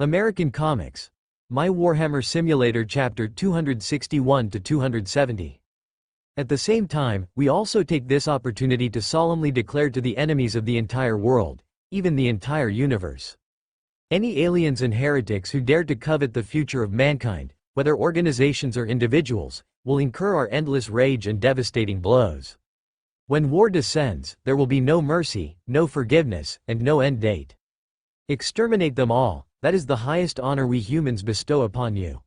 American Comics. My Warhammer Simulator Chapter 261 to 270. At the same time, we also take this opportunity to solemnly declare to the enemies of the entire world, even the entire universe. Any aliens and heretics who dare to covet the future of mankind, whether organizations or individuals, will incur our endless rage and devastating blows. When war descends, there will be no mercy, no forgiveness, and no end date. Exterminate them all. That is the highest honor we humans bestow upon you.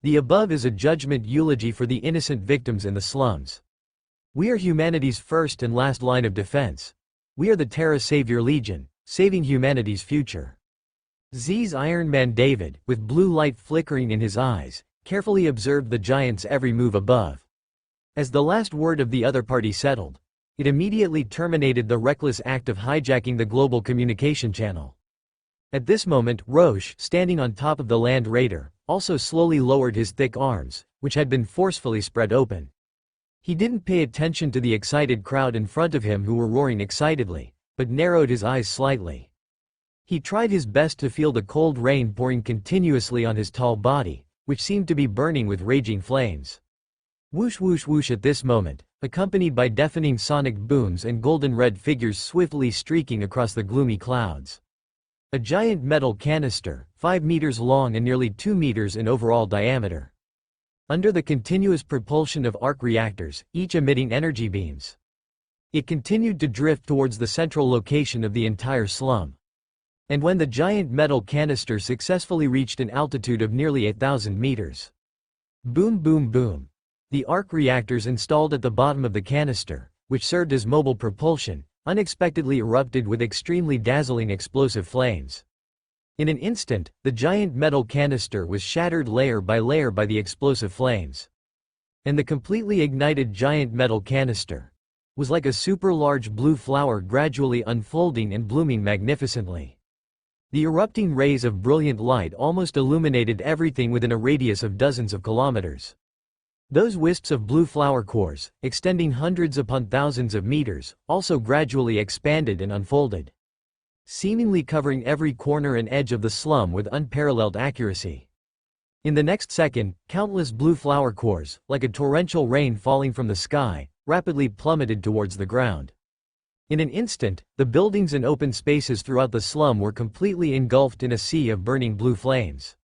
The above is a judgment eulogy for the innocent victims in the slums. We are humanity's first and last line of defense. We are the Terra Savior Legion, saving humanity's future. Z's Iron Man David, with blue light flickering in his eyes, carefully observed the giant's every move above. As the last word of the other party settled, it immediately terminated the reckless act of hijacking the global communication channel. At this moment, Rorschach, standing on top of the Land Raider, also slowly lowered his thick arms, which had been forcefully spread open. He didn't pay attention to the excited crowd in front of him who were roaring excitedly, but narrowed his eyes slightly. He tried his best to feel the cold rain pouring continuously on his tall body, which seemed to be burning with raging flames. Whoosh whoosh whoosh at this moment, accompanied by deafening sonic booms and golden red figures swiftly streaking across the gloomy clouds. A giant metal canister, 5 meters long and nearly 2 meters in overall diameter. Under the continuous propulsion of arc reactors, each emitting energy beams. It continued to drift towards the central location of the entire slum. And when the giant metal canister successfully reached an altitude of nearly 8,000 meters. Boom boom boom. The arc reactors installed at the bottom of the canister, which served as mobile propulsion, unexpectedly erupted with extremely dazzling explosive flames. In an instant, the giant metal canister was shattered layer by the explosive flames. And the completely ignited giant metal canister was like a super large blue flower gradually unfolding and blooming magnificently. The erupting rays of brilliant light almost illuminated everything within a radius of dozens of kilometers. Those wisps of blue flower cores, extending hundreds upon thousands of meters, also gradually expanded and unfolded, seemingly covering every corner and edge of the slum with unparalleled accuracy. In the next second, countless blue flower cores, like a torrential rain falling from the sky, rapidly plummeted towards the ground. In an instant, the buildings and open spaces throughout the slum were completely engulfed in a sea of burning blue flames.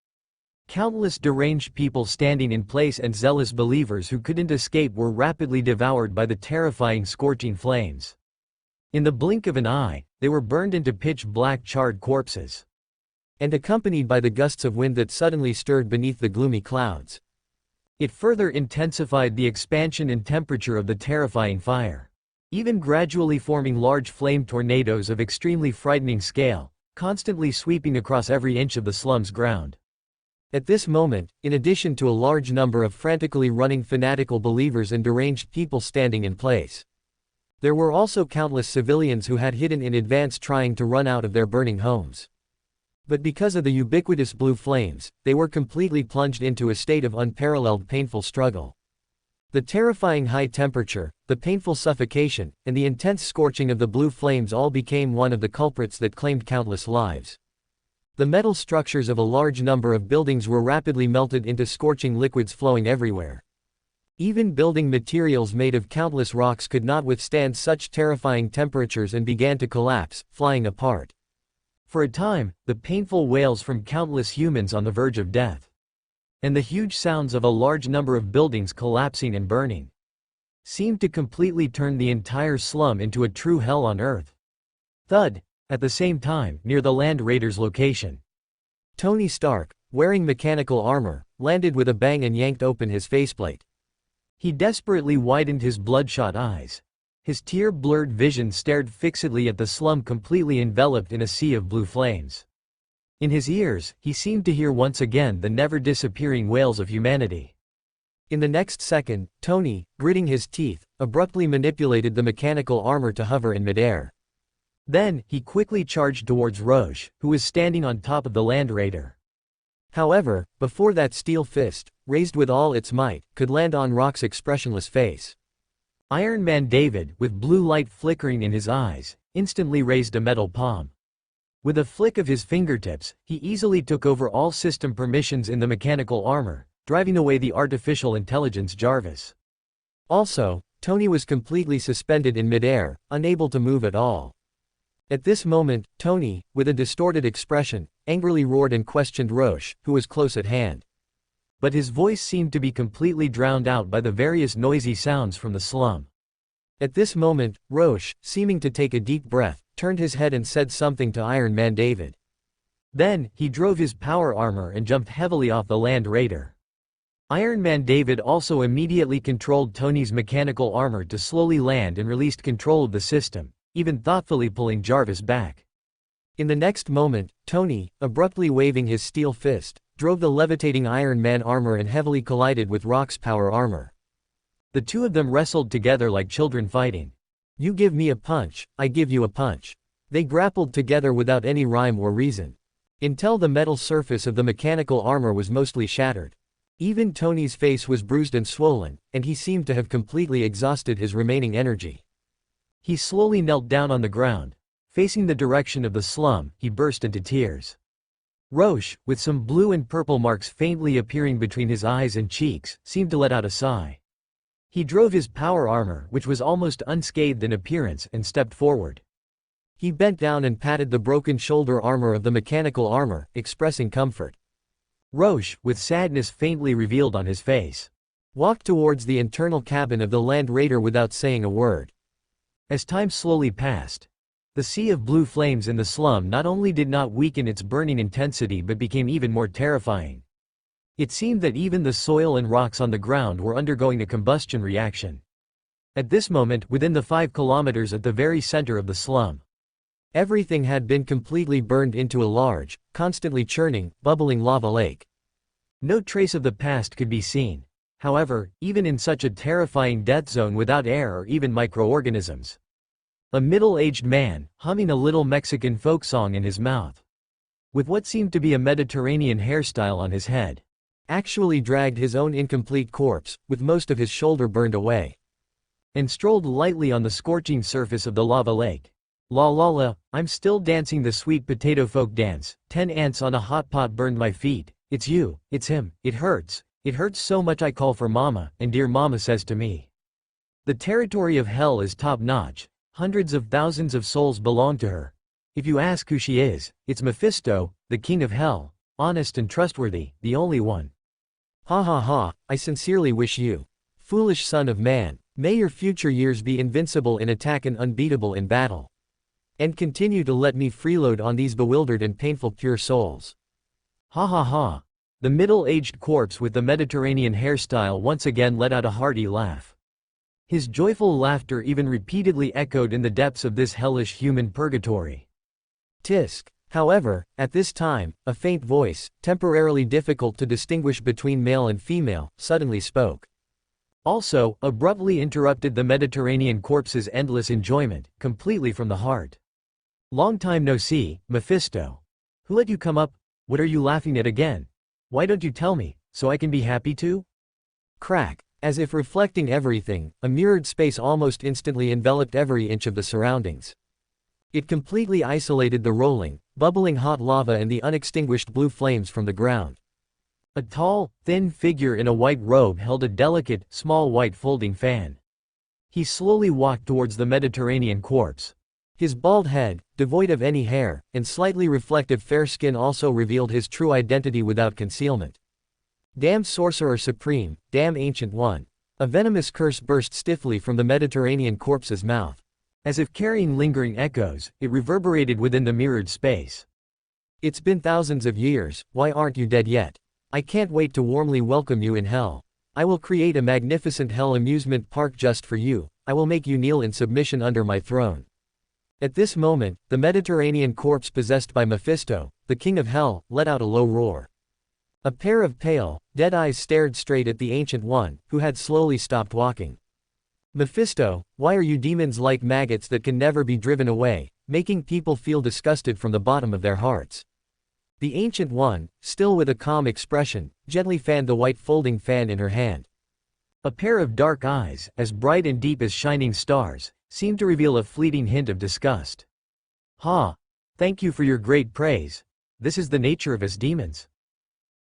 Countless deranged people standing in place and zealous believers who couldn't escape were rapidly devoured by the terrifying scorching flames. In the blink of an eye, they were burned into pitch-black charred corpses. And accompanied by the gusts of wind that suddenly stirred beneath the gloomy clouds. It further intensified the expansion and temperature of the terrifying fire, even gradually forming large flame tornadoes of extremely frightening scale, constantly sweeping across every inch of the slum's ground. At this moment, in addition to a large number of frantically running fanatical believers and deranged people standing in place, there were also countless civilians who had hidden in advance trying to run out of their burning homes. But because of the ubiquitous blue flames, they were completely plunged into a state of unparalleled painful struggle. The terrifying high temperature, the painful suffocation, and the intense scorching of the blue flames all became one of the culprits that claimed countless lives. The metal structures of a large number of buildings were rapidly melted into scorching liquids flowing everywhere. Even building materials made of countless rocks could not withstand such terrifying temperatures and began to collapse, flying apart. For a time, the painful wails from countless humans on the verge of death, and the huge sounds of a large number of buildings collapsing and burning, seemed to completely turn the entire slum into a true hell on earth. Thud! At the same time, near the Land Raider's location, Tony Stark, wearing mechanical armor, landed with a bang and yanked open his faceplate. He desperately widened his bloodshot eyes. His tear-blurred vision stared fixedly at the slum completely enveloped in a sea of blue flames. In his ears, he seemed to hear once again the never-disappearing wails of humanity. In the next second, Tony, gritting his teeth, abruptly manipulated the mechanical armor to hover in midair. Then, he quickly charged towards Rorschach, who was standing on top of the Land Raider. However, before that steel fist, raised with all its might, could land on Rock's expressionless face, Iron Man David, with blue light flickering in his eyes, instantly raised a metal palm. With a flick of his fingertips, he easily took over all system permissions in the mechanical armor, driving away the artificial intelligence Jarvis. Also, Tony was completely suspended in midair, unable to move at all. At this moment, Tony, with a distorted expression, angrily roared and questioned Rorschach, who was close at hand. But his voice seemed to be completely drowned out by the various noisy sounds from the slum. At this moment, Rorschach, seeming to take a deep breath, turned his head and said something to Iron Man David. Then, he drove his power armor and jumped heavily off the Land Raider. Iron Man David also immediately controlled Tony's mechanical armor to slowly land and released control of the system, even thoughtfully pulling Jarvis back. In the next moment, Tony, abruptly waving his steel fist, drove the levitating Iron Man armor and heavily collided with Rock's power armor. The two of them wrestled together like children fighting. You give me a punch, I give you a punch. They grappled together without any rhyme or reason. Until the metal surface of the mechanical armor was mostly shattered. Even Tony's face was bruised and swollen, and he seemed to have completely exhausted his remaining energy. He slowly knelt down on the ground. Facing the direction of the slum, he burst into tears. Rorschach, with some blue and purple marks faintly appearing between his eyes and cheeks, seemed to let out a sigh. He drove his power armor, which was almost unscathed in appearance, and stepped forward. He bent down and patted the broken shoulder armor of the mechanical armor, expressing comfort. Rorschach, with sadness faintly revealed on his face, walked towards the internal cabin of the Land Raider without saying a word. As time slowly passed, the sea of blue flames in the slum not only did not weaken its burning intensity but became even more terrifying. It seemed that even the soil and rocks on the ground were undergoing a combustion reaction. At this moment, within the 5 kilometers at the very center of the slum, everything had been completely burned into a large, constantly churning, bubbling lava lake. No trace of the past could be seen, however, even in such a terrifying death zone without air or even microorganisms. A middle-aged man, humming a little Mexican folk song in his mouth, with what seemed to be a Mediterranean hairstyle on his head, actually dragged his own incomplete corpse, with most of his shoulder burned away, and strolled lightly on the scorching surface of the lava lake. La la la, I'm still dancing the sweet potato folk dance. 10 ants on a hot pot burned my feet. It's you, it's him, it hurts so much I call for mama, and dear mama says to me. The territory of hell is top-notch, hundreds of thousands of souls belong to her. If you ask who she is, it's Mephisto, the king of hell, honest and trustworthy, the only one. Ha ha ha, I sincerely wish you, foolish son of man, may your future years be invincible in attack and unbeatable in battle. And continue to let me freeload on these bewildered and painful pure souls. Ha ha ha. The middle-aged corpse with the Mediterranean hairstyle once again let out a hearty laugh. His joyful laughter even repeatedly echoed in the depths of this hellish human purgatory. Tisk. However, at this time, a faint voice, temporarily difficult to distinguish between male and female, suddenly spoke. Also, abruptly interrupted the Mediterranean corpse's endless enjoyment, completely from the heart. Long time no see, Mephisto. Who let you come up? What are you laughing at again? Why don't you tell me, so I can be happy too? Crack. As if reflecting everything, a mirrored space almost instantly enveloped every inch of the surroundings. It completely isolated the rolling, bubbling hot lava and the unextinguished blue flames from the ground. A tall, thin figure in a white robe held a delicate, small white folding fan. He slowly walked towards the Mediterranean corpse. His bald head, devoid of any hair, and slightly reflective fair skin also revealed his true identity without concealment. Damn Sorcerer Supreme, damn Ancient One. A venomous curse burst stiffly from the Mediterranean corpse's mouth. As if carrying lingering echoes, it reverberated within the mirrored space. It's been thousands of years, why aren't you dead yet? I can't wait to warmly welcome you in hell. I will create a magnificent hell amusement park just for you. I will make you kneel in submission under my throne. At this moment, the Mediterranean corpse possessed by Mephisto, the king of hell, let out a low roar. A pair of pale, dead eyes stared straight at the Ancient One, who had slowly stopped walking. Mephisto, why are you demons like maggots that can never be driven away, making people feel disgusted from the bottom of their hearts? The Ancient One, still with a calm expression, gently fanned the white folding fan in her hand. A pair of dark eyes, as bright and deep as shining stars, seemed to reveal a fleeting hint of disgust. Ha! Thank you for your great praise. This is the nature of us demons.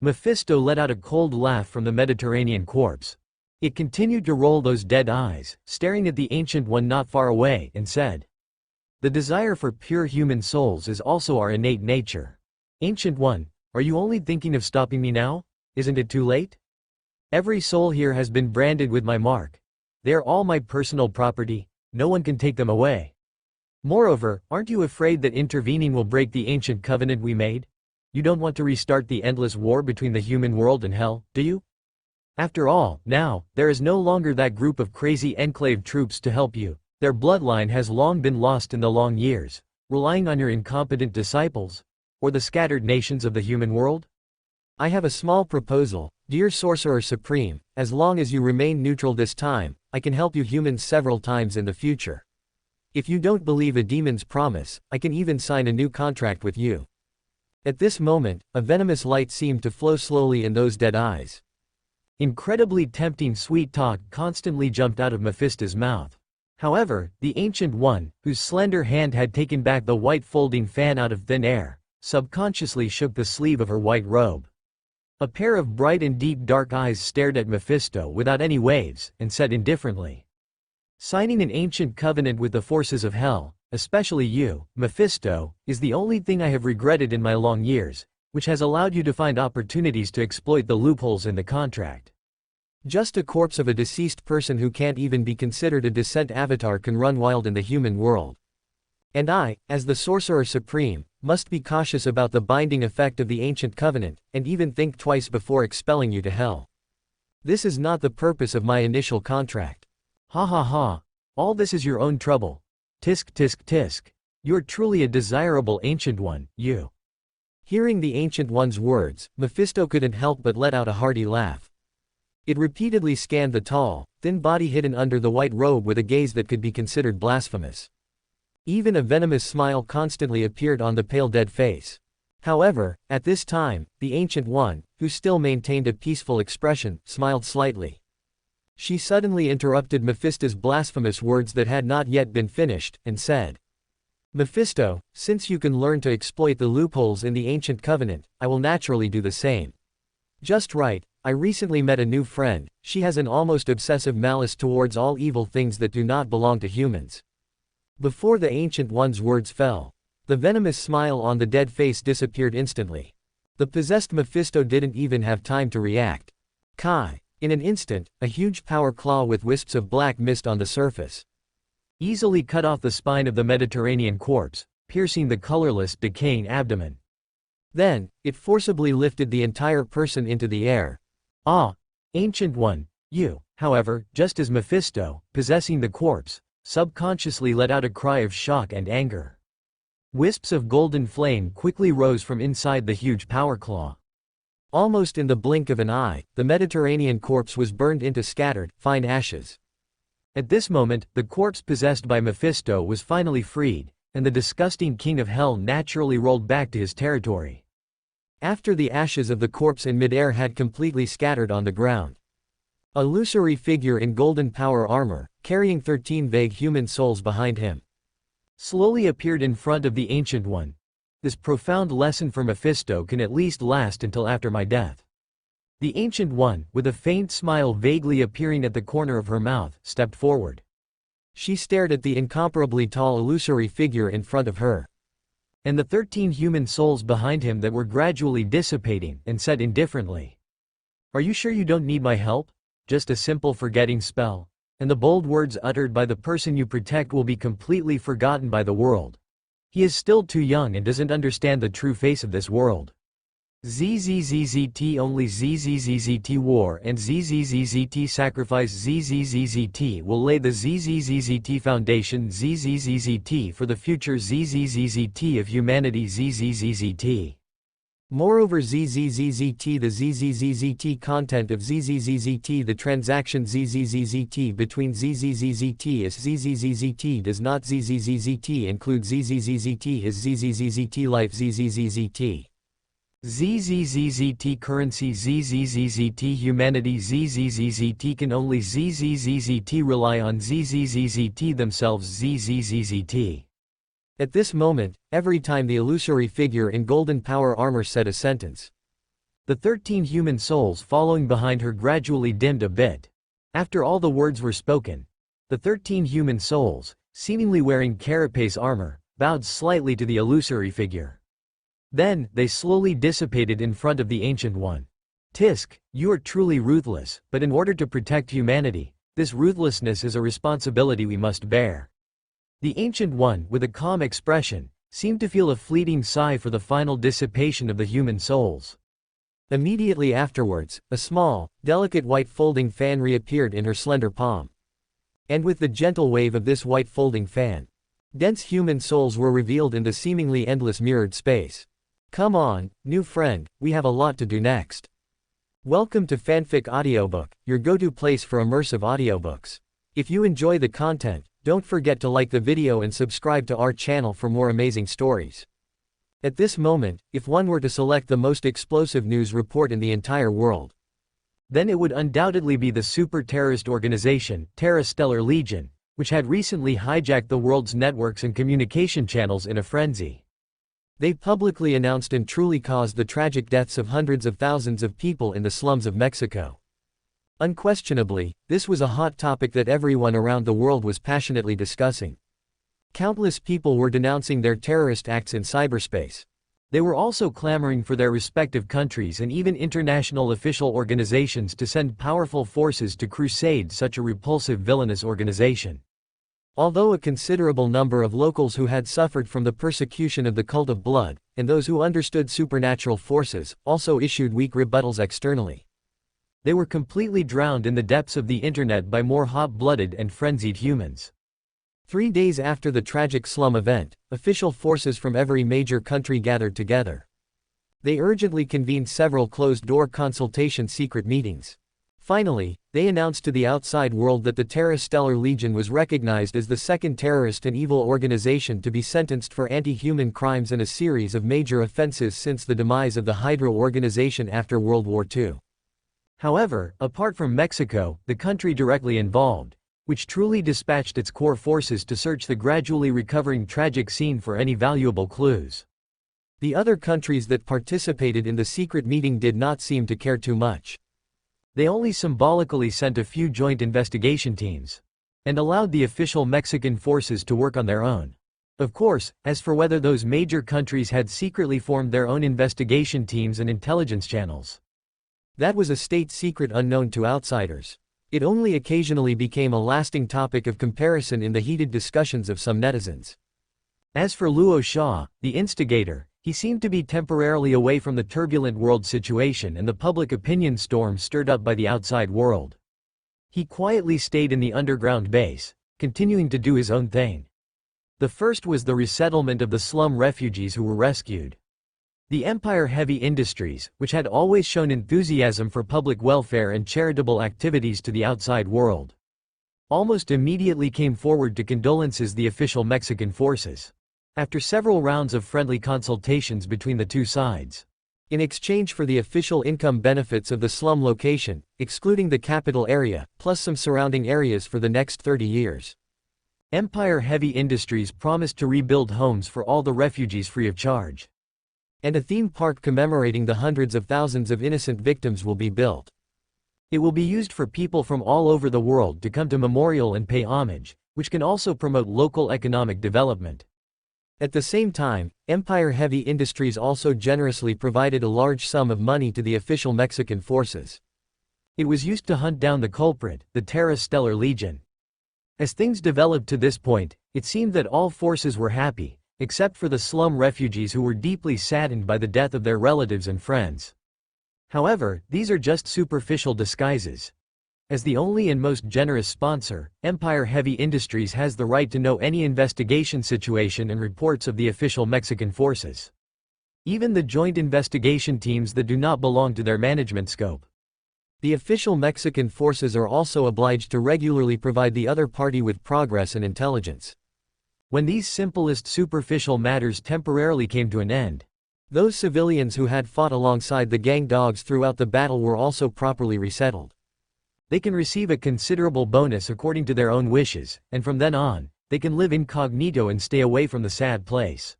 Mephisto let out a cold laugh from the Mediterranean corpse. It continued to roll those dead eyes, staring at the Ancient One not far away, and said, "The desire for pure human souls is also our innate nature. Ancient One, are you only thinking of stopping me now? Isn't it too late? Every soul here has been branded with my mark. They are all my personal property, no one can take them away. Moreover, aren't you afraid that intervening will break the ancient covenant we made? You don't want to restart the endless war between the human world and hell, do you? After all, now, there is no longer that group of crazy enclave troops to help you. Their bloodline has long been lost in the long years, relying on your incompetent disciples, or the scattered nations of the human world? I have a small proposal, dear Sorcerer Supreme. As long as you remain neutral this time, I can help you humans several times in the future. If you don't believe a demon's promise, I can even sign a new contract with you." At this moment, a venomous light seemed to flow slowly in those dead eyes. Incredibly tempting sweet talk constantly jumped out of Mephisto's mouth. However, the Ancient One, whose slender hand had taken back the white folding fan out of thin air, subconsciously shook the sleeve of her white robe. A pair of bright and deep dark eyes stared at Mephisto without any waves, and said indifferently, "Signing an ancient covenant with the forces of hell, especially you, Mephisto, is the only thing I have regretted in my long years, which has allowed you to find opportunities to exploit the loopholes in the contract. Just a corpse of a deceased person who can't even be considered a descent avatar can run wild in the human world. And I, as the Sorcerer Supreme, must be cautious about the binding effect of the ancient covenant, and even think twice before expelling you to hell. This is not the purpose of my initial contract." "Ha ha ha. All this is your own trouble. Tisk tisk tisk. You're truly a desirable Ancient One, you." Hearing the Ancient One's words, Mephisto couldn't help but let out a hearty laugh. It repeatedly scanned the tall, thin body hidden under the white robe with a gaze that could be considered blasphemous. Even a venomous smile constantly appeared on the pale dead face. However, at this time, the Ancient One, who still maintained a peaceful expression, smiled slightly. She suddenly interrupted Mephisto's blasphemous words that had not yet been finished, and said, "Mephisto, since you can learn to exploit the loopholes in the ancient covenant, I will naturally do the same. Just right, I recently met a new friend. She has an almost obsessive malice towards all evil things that do not belong to humans." Before the Ancient One's words fell, the venomous smile on the dead face disappeared instantly. The possessed Mephisto didn't even have time to react. Kai! In an instant, a huge power claw with wisps of black mist on the surface easily cut off the spine of the Mediterranean corpse, piercing the colorless, decaying abdomen. Then, it forcibly lifted the entire person into the air. Ah! Ancient One, you, however, just as Mephisto, possessing the corpse, subconsciously let out a cry of shock and anger. Wisps of golden flame quickly rose from inside the huge power claw. Almost in the blink of an eye, the Mediterranean corpse was burned into scattered, fine ashes. At this moment, the corpse possessed by Mephisto was finally freed, and the disgusting king of hell naturally rolled back to his territory. After the ashes of the corpse in midair had completely scattered on the ground, a illusory figure in golden power armor, carrying 13 vague human souls behind him, slowly appeared in front of the Ancient One. This profound lesson for Mephisto can at least last until after my death. The Ancient One, with a faint smile vaguely appearing at the corner of her mouth, stepped forward. She stared at the incomparably tall illusory figure in front of her, and the 13 human souls behind him that were gradually dissipating, and said indifferently, "Are you sure you don't need my help? Just a simple forgetting spell, and the bold words uttered by the person you protect will be completely forgotten by the world. He is still too young and doesn't understand the true face of this world. ZZZZT only ZZZZT war and ZZZZT sacrifice. ZZZZT will lay the ZZZZT foundation. ZZZZT for the future. ZZZZT of humanity. ZZZZT. Moreover, ZZZZT the ZZZZT content of ZZZZT the transaction ZZZZT between ZZZZT is ZZZZT does not ZZZZT include ZZZZT is ZZZZT life ZZZZT. ZZZZT currency. ZZZZT humanity. ZZZZT can only ZZZZT rely on ZZZZT themselves. ZZZZT. At this moment, every time the illusory figure in golden power armor said a sentence, the 13 human souls following behind her gradually dimmed a bit. After all the words were spoken, the 13 human souls, seemingly wearing carapace armor, bowed slightly to the illusory figure. Then, they slowly dissipated in front of the Ancient One. Tisk, you are truly ruthless, but in order to protect humanity, this ruthlessness is a responsibility we must bear. The Ancient One, with a calm expression, seemed to feel a fleeting sigh for the final dissipation of the human souls. Immediately afterwards, a small, delicate white folding fan reappeared in her slender palm. And with the gentle wave of this white folding fan, dense human souls were revealed in the seemingly endless mirrored space. Come on, new friend, we have a lot to do next. Welcome to Fanfic Audiobook, your go-to place for immersive audiobooks. If you enjoy the content, don't forget to like the video and subscribe to our channel for more amazing stories. At this moment, if one were to select the most explosive news report in the entire world, then it would undoubtedly be the super-terrorist organization, Stellar Legion, which had recently hijacked the world's networks and communication channels in a frenzy. They publicly announced and truly caused the tragic deaths of hundreds of thousands of people in the slums of Mexico. Unquestionably, this was a hot topic that everyone around the world was passionately discussing. Countless people were denouncing their terrorist acts in cyberspace. They were also clamoring for their respective countries and even international official organizations to send powerful forces to crusade such a repulsive villainous organization. Although a considerable number of locals who had suffered from the persecution of the cult of blood, and those who understood supernatural forces, also issued weak rebuttals externally. They were completely drowned in the depths of the internet by more hot-blooded and frenzied humans. 3 days after the tragic slum event, official forces from every major country gathered together. They urgently convened several closed-door consultation secret meetings. Finally, they announced to the outside world that the Stellar Legion was recognized as the second terrorist and evil organization to be sentenced for anti-human crimes and a series of major offenses since the demise of the Hydra organization after World War II. However, apart from Mexico, the country directly involved, which truly dispatched its core forces to search the gradually recovering tragic scene for any valuable clues. The other countries that participated in the secret meeting did not seem to care too much. They only symbolically sent a few joint investigation teams, and allowed the official Mexican forces to work on their own. Of course, as for whether those major countries had secretly formed their own investigation teams and intelligence channels, that was a state secret unknown to outsiders. It only occasionally became a lasting topic of comparison in the heated discussions of some netizens. As for Luo Xia, the instigator, he seemed to be temporarily away from the turbulent world situation and the public opinion storm stirred up by the outside world. He quietly stayed in the underground base, continuing to do his own thing. The first was the resettlement of the slum refugees who were rescued. The Empire Heavy Industries, which had always shown enthusiasm for public welfare and charitable activities to the outside world, almost immediately came forward to condolences the official Mexican forces. After several rounds of friendly consultations between the two sides, in exchange for the official income benefits of the slum location, excluding the capital area, plus some surrounding areas for the next 30 years. Empire Heavy Industries promised to rebuild homes for all the refugees free of charge. And a theme park commemorating the hundreds of thousands of innocent victims will be built. It will be used for people from all over the world to come to memorial and pay homage, which can also promote local economic development. At the same time, Empire Heavy Industries also generously provided a large sum of money to the official Mexican forces. It was used to hunt down the culprit, the Stellar Legion. As things developed to this point, it seemed that all forces were happy, except for the slum refugees who were deeply saddened by the death of their relatives and friends. However, these are just superficial disguises. As the only and most generous sponsor, Empire Heavy Industries has the right to know any investigation situation and reports of the official Mexican forces. Even the joint investigation teams that do not belong to their management scope. The official Mexican forces are also obliged to regularly provide the other party with progress and intelligence. When these simplest superficial matters temporarily came to an end, those civilians who had fought alongside the gang dogs throughout the battle were also properly resettled. They can receive a considerable bonus according to their own wishes, and from then on, they can live incognito and stay away from the sad place.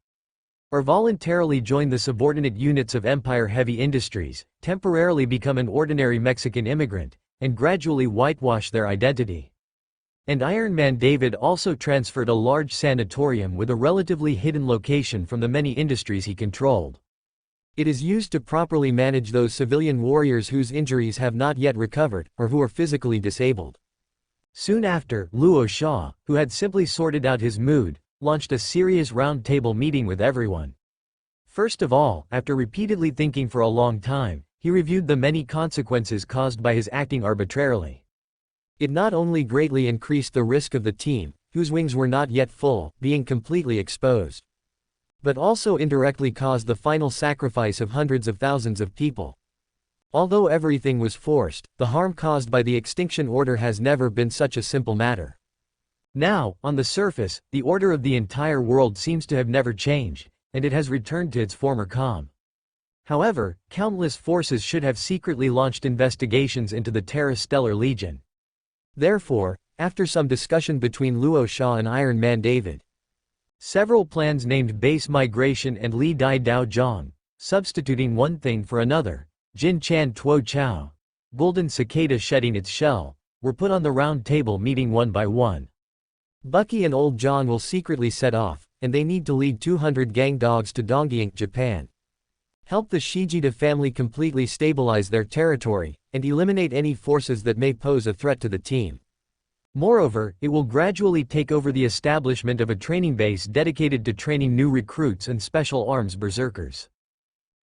Or voluntarily join the subordinate units of Empire Heavy Industries, temporarily become an ordinary Mexican immigrant, and gradually whitewash their identity. And Iron Man David also transferred a large sanatorium with a relatively hidden location from the many industries he controlled. It is used to properly manage those civilian warriors whose injuries have not yet recovered, or who are physically disabled. Soon after, Luo Xia, who had simply sorted out his mood, launched a serious round-table meeting with everyone. First of all, after repeatedly thinking for a long time, he reviewed the many consequences caused by his acting arbitrarily. It not only greatly increased the risk of the team, whose wings were not yet full, being completely exposed, but also indirectly caused the final sacrifice of hundreds of thousands of people. Although everything was forced, the harm caused by the Extinction Order has never been such a simple matter. Now, on the surface, the order of the entire world seems to have never changed, and it has returned to its former calm. However, countless forces should have secretly launched investigations into the Terrestellar Legion. Therefore, after some discussion between Luo Xia and Iron Man David, several plans named Base Migration and Li Dai Dao Zhang, substituting one thing for another, Jin Chan Tuo Chao, Golden Cicada shedding its shell, were put on the round table meeting one by one. Bucky and Old John will secretly set off, and they need to lead 200 gang dogs to Dongying, Japan. Help the Shijida family completely stabilize their territory, and eliminate any forces that may pose a threat to the team. Moreover, it will gradually take over the establishment of a training base dedicated to training new recruits and special arms berserkers.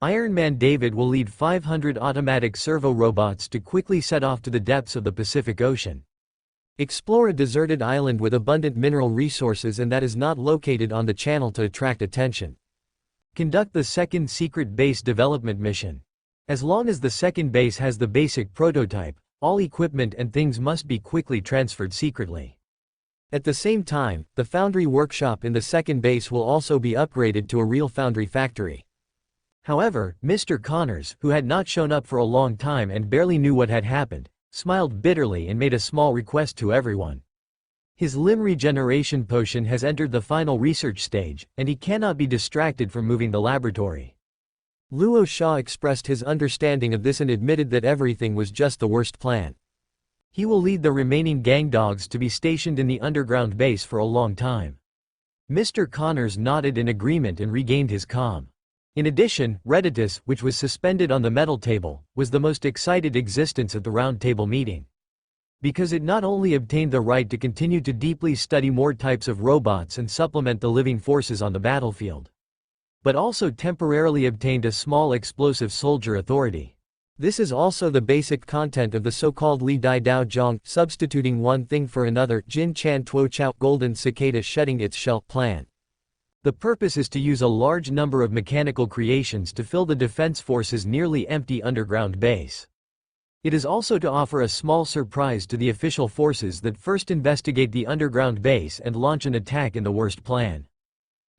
Iron Man David will lead 500 automatic servo robots to quickly set off to the depths of the Pacific Ocean. Explore a deserted island with abundant mineral resources and that is not located on the channel to attract attention. Conduct the second secret base development mission. As long as the second base has the basic prototype, all equipment and things must be quickly transferred secretly. At the same time, the foundry workshop in the second base will also be upgraded to a real foundry factory. However, Mr. Connors, who had not shown up for a long time and barely knew what had happened, smiled bitterly and made a small request to everyone. His limb regeneration potion has entered the final research stage, and he cannot be distracted from moving the laboratory. Luo Xia expressed his understanding of this and admitted that everything was just the worst plan. He will lead the remaining gang dogs to be stationed in the underground base for a long time. Mr. Connors nodded in agreement and regained his calm. In addition, Reditus, which was suspended on the metal table, was the most excited existence at the round table meeting. Because it not only obtained the right to continue to deeply study more types of robots and supplement the living forces on the battlefield, but also temporarily obtained a small explosive soldier authority. This is also the basic content of the so-called Li Dai Dao Zhang, substituting one thing for another, Jin Chan Tuo Chao, Golden Cicada shedding its shell plan. The purpose is to use a large number of mechanical creations to fill the Defense Force's nearly empty underground base. It is also to offer a small surprise to the official forces that first investigate the underground base and launch an attack in the worst plan.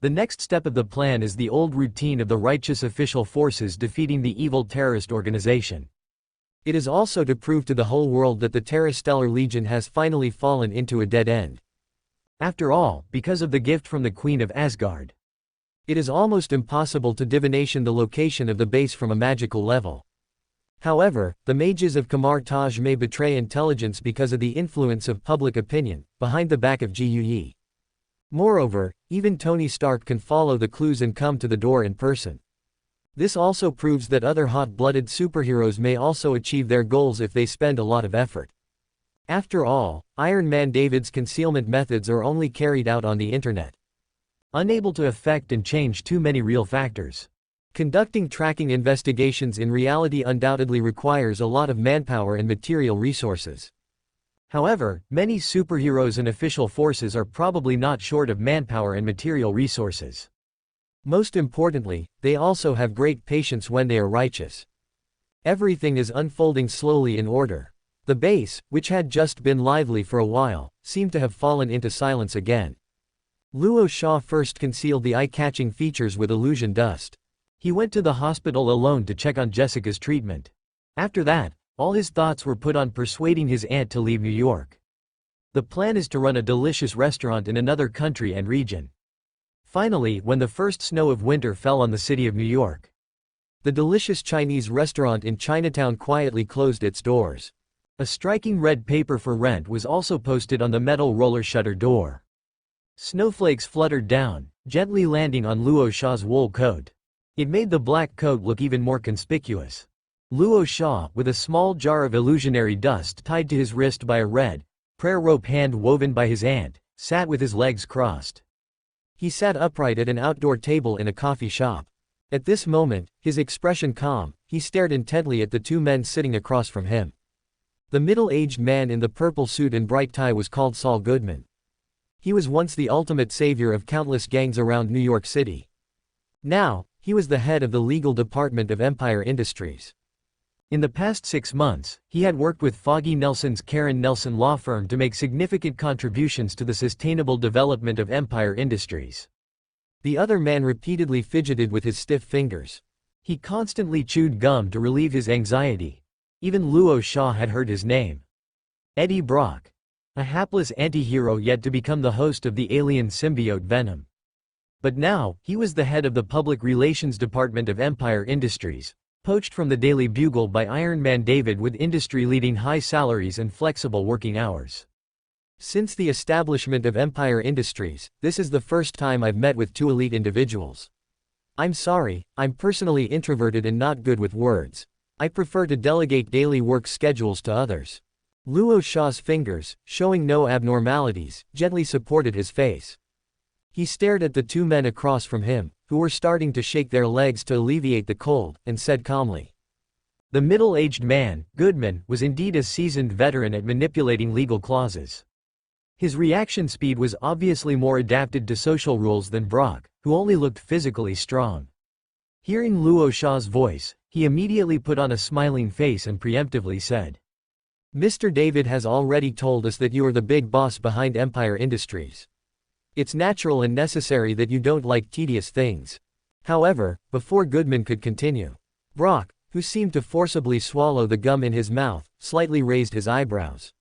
The next step of the plan is the old routine of the righteous official forces defeating the evil terrorist organization. It is also to prove to the whole world that the Terrestellar Legion has finally fallen into a dead end. After all, because of the gift from the Queen of Asgard, it is almost impossible to divination the location of the base from a magical level. However, the mages of Kamar Taj may betray intelligence because of the influence of public opinion, behind the back of GUE. Moreover, even Tony Stark can follow the clues and come to the door in person. This also proves that other hot-blooded superheroes may also achieve their goals if they spend a lot of effort. After all, Iron Man David's concealment methods are only carried out on the internet, unable to affect and change too many real factors. Conducting tracking investigations in reality undoubtedly requires a lot of manpower and material resources. However, many superheroes and official forces are probably not short of manpower and material resources. Most importantly, they also have great patience when they are righteous. Everything is unfolding slowly in order. The base, which had just been lively for a while, seemed to have fallen into silence again. Luo Xia first concealed the eye-catching features with illusion dust. He went to the hospital alone to check on Jessica's treatment. After that, all his thoughts were put on persuading his aunt to leave New York. The plan is to run a delicious restaurant in another country and region. Finally, when the first snow of winter fell on the city of New York, the delicious Chinese restaurant in Chinatown quietly closed its doors. A striking red paper for rent was also posted on the metal roller shutter door. Snowflakes fluttered down, gently landing on Luo Sha's wool coat. It made the black coat look even more conspicuous. Luo Sha, with a small jar of illusionary dust tied to his wrist by a red prayer rope hand woven by his aunt, sat with his legs crossed. He sat upright at an outdoor table in a coffee shop. At this moment, his expression calm, he stared intently at the two men sitting across from him. The middle-aged man in the purple suit and bright tie was called Saul Goodman. He was once the ultimate savior of countless gangs around New York City. Now, he was the head of the legal department of Empire Industries. In the past 6 months, he had worked with Foggy Nelson's Karen Nelson law firm to make significant contributions to the sustainable development of Empire Industries. The other man repeatedly fidgeted with his stiff fingers. He constantly chewed gum to relieve his anxiety. Even Luo Sha had heard his name. Eddie Brock. A hapless anti-hero yet to become the host of the alien symbiote Venom. But now, he was the head of the public relations department of Empire Industries, poached from the Daily Bugle by Iron Man David with industry-leading high salaries and flexible working hours. Since the establishment of Empire Industries, this is the first time I've met with two elite individuals. I'm sorry, I'm personally introverted and not good with words. I prefer to delegate daily work schedules to others. Luo Sha's fingers, showing no abnormalities, gently supported his face. He stared at the two men across from him, who were starting to shake their legs to alleviate the cold, and said calmly. The middle-aged man, Goodman, was indeed a seasoned veteran at manipulating legal clauses. His reaction speed was obviously more adapted to social rules than Brock, who only looked physically strong. Hearing Luo Sha's voice, he immediately put on a smiling face and preemptively said, Mr. David has already told us that you are the big boss behind Empire Industries. It's natural and necessary that you don't like tedious things. However, before Goodman could continue, Brock, who seemed to forcibly swallow the gum in his mouth, slightly raised his eyebrows.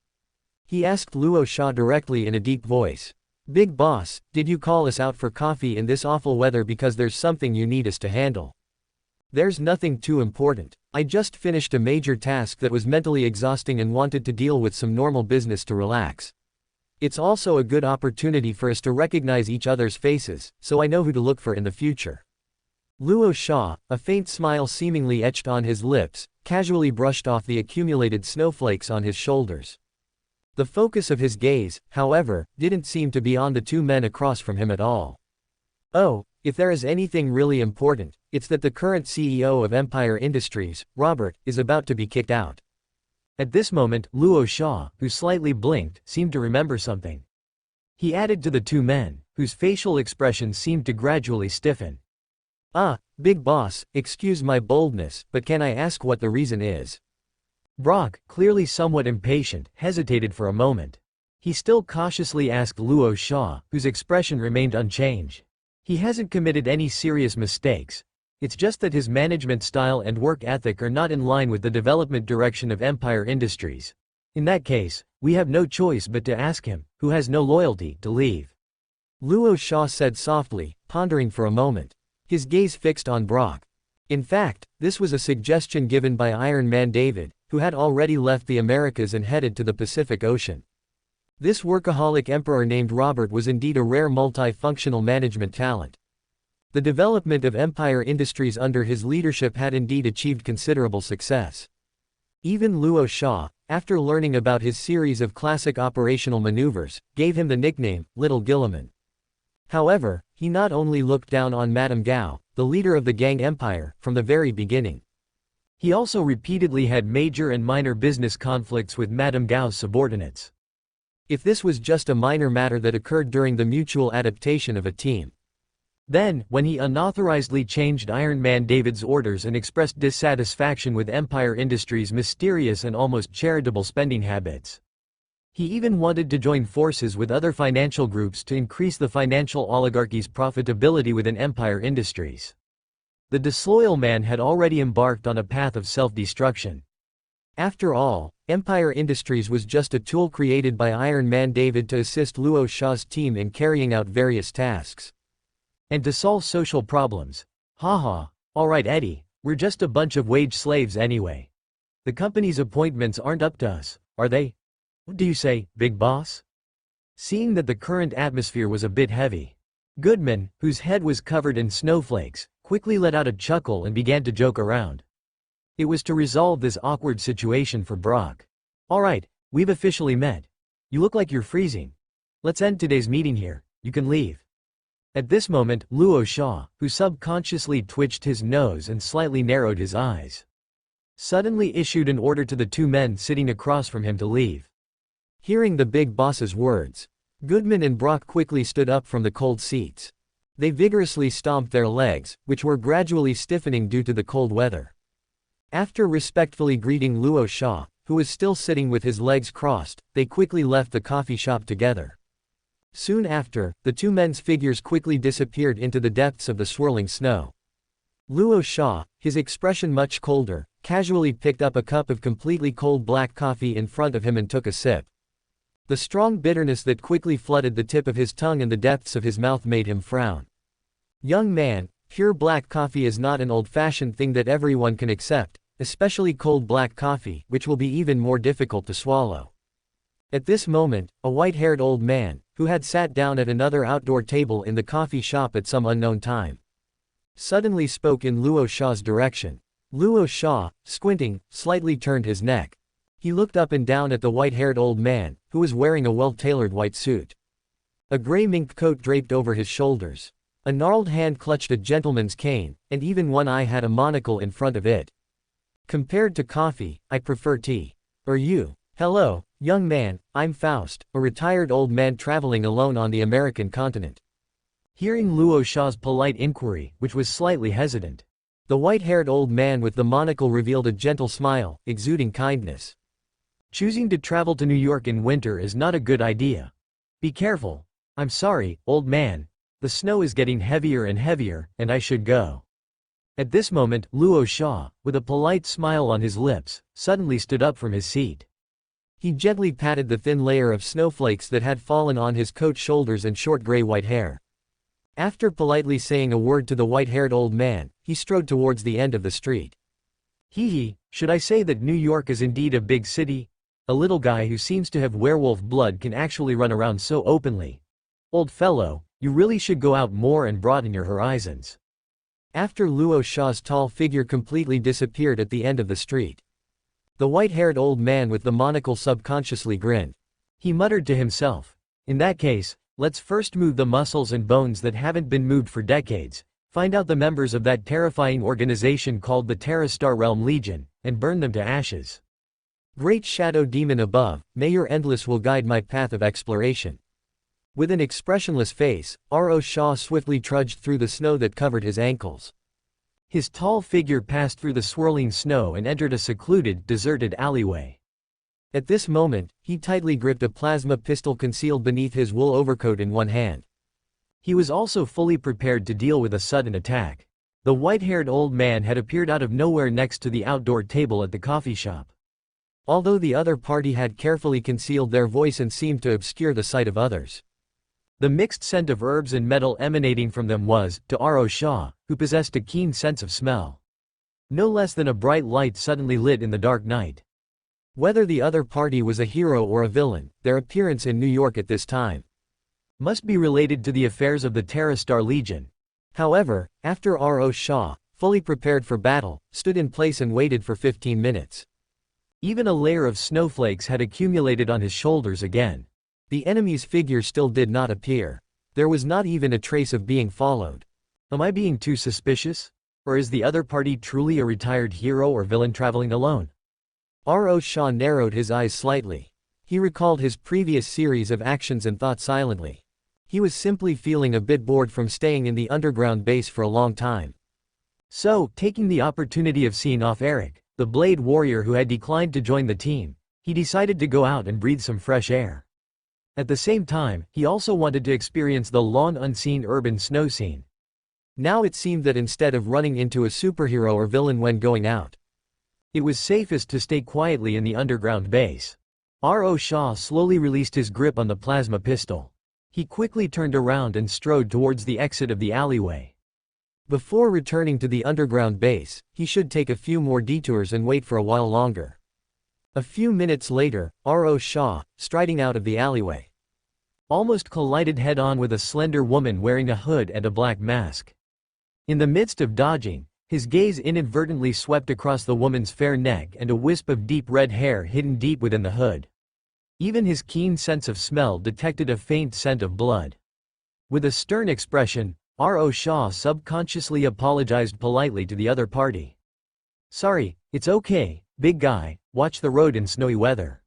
He asked Luo Sha directly in a deep voice, Big boss, did you call us out for coffee in this awful weather because there's something you need us to handle? There's nothing too important. I just finished a major task that was mentally exhausting and wanted to deal with some normal business to relax. It's also a good opportunity for us to recognize each other's faces, so I know who to look for in the future. Luo Sha, a faint smile seemingly etched on his lips, casually brushed off the accumulated snowflakes on his shoulders. The focus of his gaze, however, didn't seem to be on the two men across from him at all. Oh, if there is anything really important, it's that the current CEO of Empire Industries, Robert, is about to be kicked out. At this moment, Luo Sha, who slightly blinked, seemed to remember something. He added to the two men, whose facial expressions seemed to gradually stiffen. Big boss, excuse my boldness, but can I ask what the reason is? Brock, clearly somewhat impatient, hesitated for a moment. He still cautiously asked Luo Sha, whose expression remained unchanged. He hasn't committed any serious mistakes. It's just that his management style and work ethic are not in line with the development direction of Empire Industries. In that case, we have no choice but to ask him, who has no loyalty, to leave. Luo Sha said softly, pondering for a moment. His gaze fixed on Brock. In fact, this was a suggestion given by Iron Man David, who had already left the Americas and headed to the Pacific Ocean. This workaholic emperor named Robert was indeed a rare multifunctional management talent. The development of Empire Industries under his leadership had indeed achieved considerable success. Even Luo Sha, after learning about his series of classic operational maneuvers, gave him the nickname, Little Gilliman. However, he not only looked down on Madame Gao, the leader of the gang empire, from the very beginning. He also repeatedly had major and minor business conflicts with Madame Gao's subordinates. If this was just a minor matter that occurred during the mutual adaptation of a team. Then, when he unauthorizedly changed Iron Man David's orders and expressed dissatisfaction with Empire Industries' mysterious and almost charitable spending habits. He even wanted to join forces with other financial groups to increase the financial oligarchy's profitability within Empire Industries. The disloyal man had already embarked on a path of self-destruction. After all, Empire Industries was just a tool created by Iron Man David to assist Luo Sha's team in carrying out various tasks. And to solve social problems. Haha, alright Eddie, we're just a bunch of wage slaves anyway. The company's appointments aren't up to us, are they? What do you say, big boss? Seeing that the current atmosphere was a bit heavy, Goodman, whose head was covered in snowflakes, quickly let out a chuckle and began to joke around. It was to resolve this awkward situation for Brock. Alright, we've officially met. You look like you're freezing. Let's end today's meeting here, you can leave. At this moment, Luo Sha, who subconsciously twitched his nose and slightly narrowed his eyes, suddenly issued an order to the two men sitting across from him to leave. Hearing the big boss's words, Goodman and Brock quickly stood up from the cold seats. They vigorously stomped their legs, which were gradually stiffening due to the cold weather. After respectfully greeting Luo Sha, who was still sitting with his legs crossed, they quickly left the coffee shop together. Soon after, the two men's figures quickly disappeared into the depths of the swirling snow. Luo Sha, his expression much colder, casually picked up a cup of completely cold black coffee in front of him and took a sip. The strong bitterness that quickly flooded the tip of his tongue and the depths of his mouth made him frown. Young man, pure black coffee is not an old-fashioned thing that everyone can accept, especially cold black coffee, which will be even more difficult to swallow. At this moment, a white-haired old man, who had sat down at another outdoor table in the coffee shop at some unknown time, suddenly spoke in Luo Sha's direction. Luo Sha, squinting, slightly turned his neck. He looked up and down at the white-haired old man, who was wearing a well-tailored white suit. A gray mink coat draped over his shoulders. A gnarled hand clutched a gentleman's cane, and even one eye had a monocle in front of it. Compared to coffee, I prefer tea. Or you. Hello, young man, I'm Faust, a retired old man traveling alone on the American continent. Hearing Luo Sha's polite inquiry, which was slightly hesitant, the white-haired old man with the monocle revealed a gentle smile, exuding kindness. Choosing to travel to New York in winter is not a good idea. Be careful. I'm sorry, old man. The snow is getting heavier and heavier, and I should go. At this moment, Luo Sha, with a polite smile on his lips, suddenly stood up from his seat. He gently patted the thin layer of snowflakes that had fallen on his coat shoulders and short gray-white hair. After politely saying a word to the white-haired old man, he strode towards the end of the street. Hee, should I say that New York is indeed a big city? A little guy who seems to have werewolf blood can actually run around so openly. Old fellow, you really should go out more and broaden your horizons. After Luo Sha's tall figure completely disappeared at the end of the street, the white-haired old man with the monocle subconsciously grinned. He muttered to himself, in that case, let's first move the muscles and bones that haven't been moved for decades, find out the members of that terrifying organization called the Terrastar Realm Legion, and burn them to ashes. Great shadow demon above, may your endless will guide my path of exploration. With an expressionless face, Ro Sha swiftly trudged through the snow that covered his ankles. His tall figure passed through the swirling snow and entered a secluded, deserted alleyway. At this moment, he tightly gripped a plasma pistol concealed beneath his wool overcoat in one hand. He was also fully prepared to deal with a sudden attack. The white-haired old man had appeared out of nowhere next to the outdoor table at the coffee shop. Although the other party had carefully concealed their voice and seemed to obscure the sight of others, the mixed scent of herbs and metal emanating from them was, to Ro Sha, who possessed a keen sense of smell, no less than a bright light suddenly lit in the dark night. Whether the other party was a hero or a villain, their appearance in New York at this time must be related to the affairs of the Terrastar Legion. However, after Ro Sha, fully prepared for battle, stood in place and waited for 15 minutes. Even a layer of snowflakes had accumulated on his shoulders again. The enemy's figure still did not appear. There was not even a trace of being followed. Am I being too suspicious? Or is the other party truly a retired hero or villain traveling alone? Ro Sha narrowed his eyes slightly. He recalled his previous series of actions and thought silently. He was simply feeling a bit bored from staying in the underground base for a long time. So, taking the opportunity of seeing off Eric, the Blade Warrior who had declined to join the team, he decided to go out and breathe some fresh air. At the same time, he also wanted to experience the long-unseen urban snow scene. Now it seemed that instead of running into a superhero or villain when going out, It was safest to stay quietly in the underground base. Rorschach slowly released his grip on the plasma pistol. He quickly turned around and strode towards the exit of the alleyway. Before returning to the underground base, he should take a few more detours and wait for a while longer. A few minutes later, Rorschach, striding out of the alleyway, almost collided head-on with a slender woman wearing a hood and a black mask. In the midst of dodging, his gaze inadvertently swept across the woman's fair neck and a wisp of deep red hair hidden deep within the hood. Even his keen sense of smell detected a faint scent of blood. With a stern expression, Rorschach subconsciously apologized politely to the other party. "Sorry, it's okay, big guy, watch the road in snowy weather."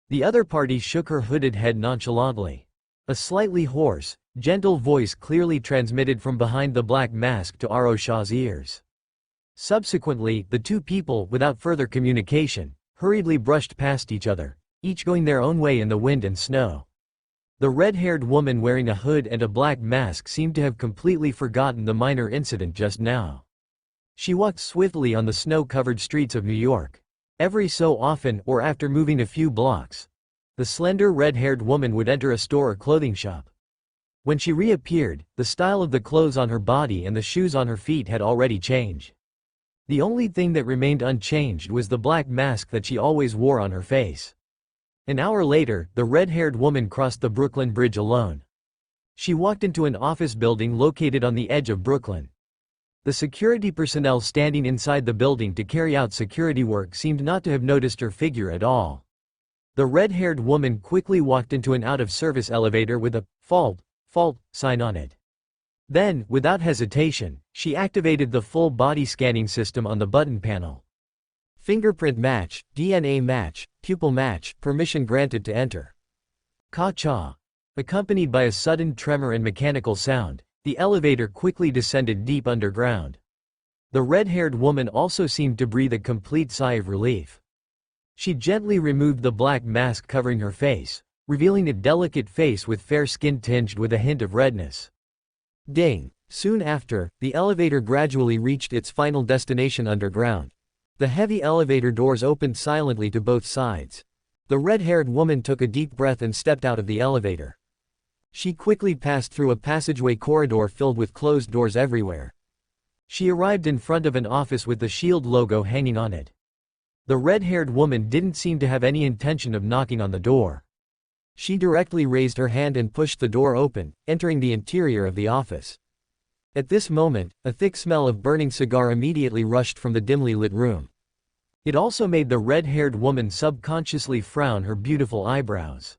The other party shook her hooded head nonchalantly. A slightly hoarse, gentle voice clearly transmitted from behind the black mask to Rorschach's ears. Subsequently, the two people, without further communication, hurriedly brushed past each other, each going their own way in the wind and snow. The red-haired woman wearing a hood and a black mask seemed to have completely forgotten the minor incident just now. She walked swiftly on the snow-covered streets of New York. Every so often, or after moving a few blocks, the slender red-haired woman would enter a store or clothing shop. When she reappeared, the style of the clothes on her body and the shoes on her feet had already changed. The only thing that remained unchanged was the black mask that she always wore on her face. An hour later, the red-haired woman crossed the Brooklyn Bridge alone. She walked into an office building located on the edge of Brooklyn. The security personnel standing inside the building to carry out security work seemed not to have noticed her figure at all. The red-haired woman quickly walked into an out-of-service elevator with a fault sign on it. Then, without hesitation, she activated the full body scanning system on the button panel. Fingerprint match, DNA match, pupil match, permission granted to enter. Ka-cha. Accompanied by a sudden tremor and mechanical sound, the elevator quickly descended deep underground. The red-haired woman also seemed to breathe a complete sigh of relief. She gently removed the black mask covering her face, revealing a delicate face with fair skin tinged with a hint of redness. Ding! Soon after, the elevator gradually reached its final destination underground. The heavy elevator doors opened silently to both sides. The red-haired woman took a deep breath and stepped out of the elevator. She quickly passed through a passageway corridor filled with closed doors everywhere. She arrived in front of an office with the SHIELD logo hanging on it. The red-haired woman didn't seem to have any intention of knocking on the door. She directly raised her hand and pushed the door open, entering the interior of the office. At this moment, a thick smell of burning cigar immediately rushed from the dimly lit room. It also made the red-haired woman subconsciously frown her beautiful eyebrows.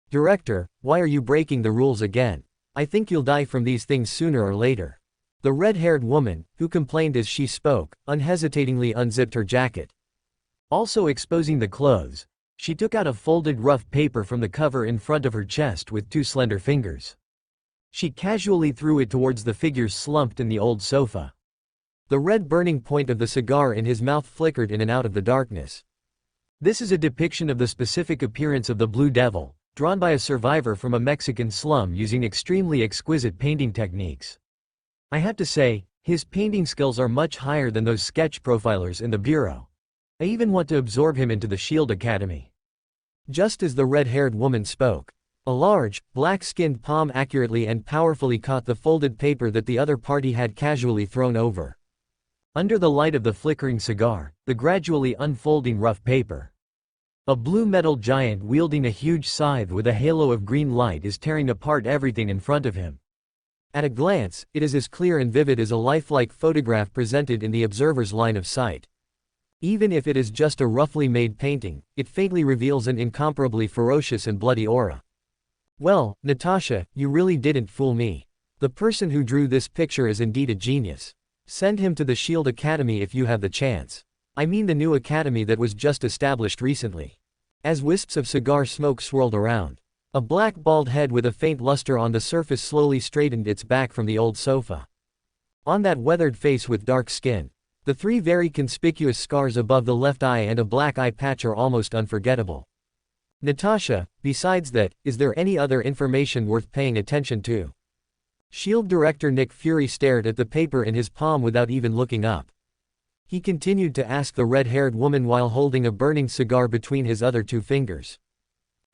"Director, why are you breaking the rules again? I think you'll die from these things sooner or later." The red-haired woman, who complained as she spoke, unhesitatingly unzipped her jacket. Also exposing the clothes, she took out a folded rough paper from the cover in front of her chest with two slender fingers. She casually threw it towards the figures slumped in the old sofa. The red burning point of the cigar in his mouth flickered in and out of the darkness. This is a depiction of the specific appearance of the Blue Devil, drawn by a survivor from a Mexican slum using extremely exquisite painting techniques. I have to say, his painting skills are much higher than those sketch profilers in the bureau. I even want to absorb him into the SHIELD Academy. Just as the red-haired woman spoke, a large, black-skinned palm accurately and powerfully caught the folded paper that the other party had casually thrown over. Under the light of the flickering cigar, the gradually unfolding rough paper. A blue metal giant wielding a huge scythe with a halo of green light is tearing apart everything in front of him. At a glance, it is as clear and vivid as a lifelike photograph presented in the observer's line of sight. Even if it is just a roughly made painting, it faintly reveals an incomparably ferocious and bloody aura. Well, Natasha, you really didn't fool me. The person who drew this picture is indeed a genius. Send him to the SHIELD Academy if you have the chance. I mean the new academy that was just established recently. As wisps of cigar smoke swirled around, a black bald head with a faint luster on the surface slowly straightened its back from the old sofa. On that weathered face with dark skin, the three very conspicuous scars above the left eye and a black eye patch are almost unforgettable. Natasha, besides that, is there any other information worth paying attention to? SHIELD Director Nick Fury stared at the paper in his palm without even looking up. He continued to ask the red-haired woman while holding a burning cigar between his other two fingers.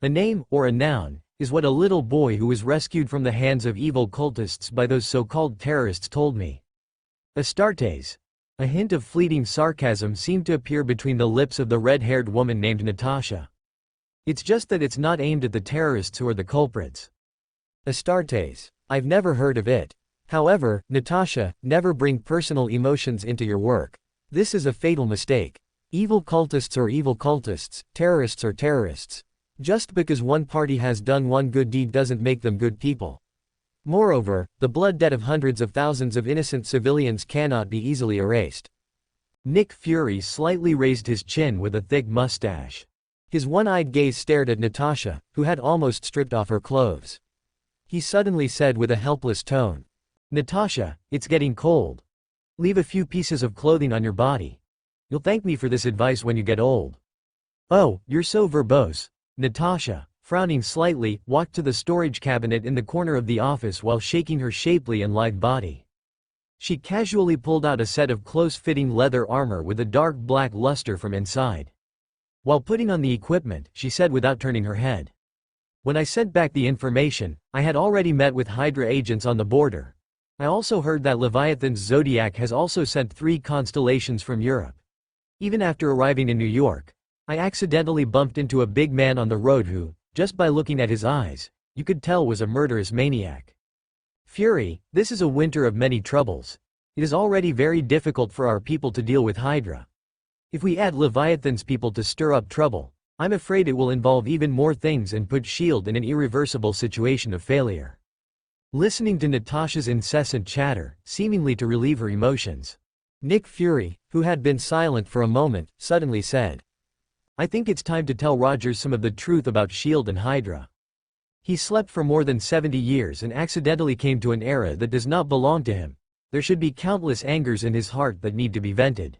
A name, or a noun, is what a little boy who was rescued from the hands of evil cultists by those so-called terrorists told me. Astartes. A hint of fleeting sarcasm seemed to appear between the lips of the red-haired woman named Natasha. It's just that it's not aimed at the terrorists who are the culprits. Astartes. I've never heard of it. However, Natasha, never bring personal emotions into your work. This is a fatal mistake. Evil cultists are evil cultists, terrorists are terrorists. Just because one party has done one good deed doesn't make them good people. Moreover, the blood debt of hundreds of thousands of innocent civilians cannot be easily erased. Nick Fury slightly raised his chin with a thick mustache. His one-eyed gaze stared at Natasha, who had almost stripped off her clothes. He suddenly said with a helpless tone, "Natasha, it's getting cold. Leave a few pieces of clothing on your body. You'll thank me for this advice when you get old." "Oh, you're so verbose." Natasha, frowning slightly, walked to the storage cabinet in the corner of the office while shaking her shapely and lithe body. She casually pulled out a set of close-fitting leather armor with a dark black luster from inside. While putting on the equipment, she said without turning her head, "When I sent back the information, I had already met with Hydra agents on the border. I also heard that Leviathan's zodiac has also sent 3 constellations from Europe. Even after arriving in New York, I accidentally bumped into a big man on the road who, just by looking at his eyes, you could tell was a murderous maniac. Fury, this is a winter of many troubles. It is already very difficult for our people to deal with Hydra. If we add Leviathan's people to stir up trouble, I'm afraid it will involve even more things and put S.H.I.E.L.D. in an irreversible situation of failure." Listening to Natasha's incessant chatter, seemingly to relieve her emotions, Nick Fury, who had been silent for a moment, suddenly said, "I think it's time to tell Rogers some of the truth about S.H.I.E.L.D. and Hydra. He slept for more than 70 years and accidentally came to an era that does not belong to him. There should be countless angers in his heart that need to be vented.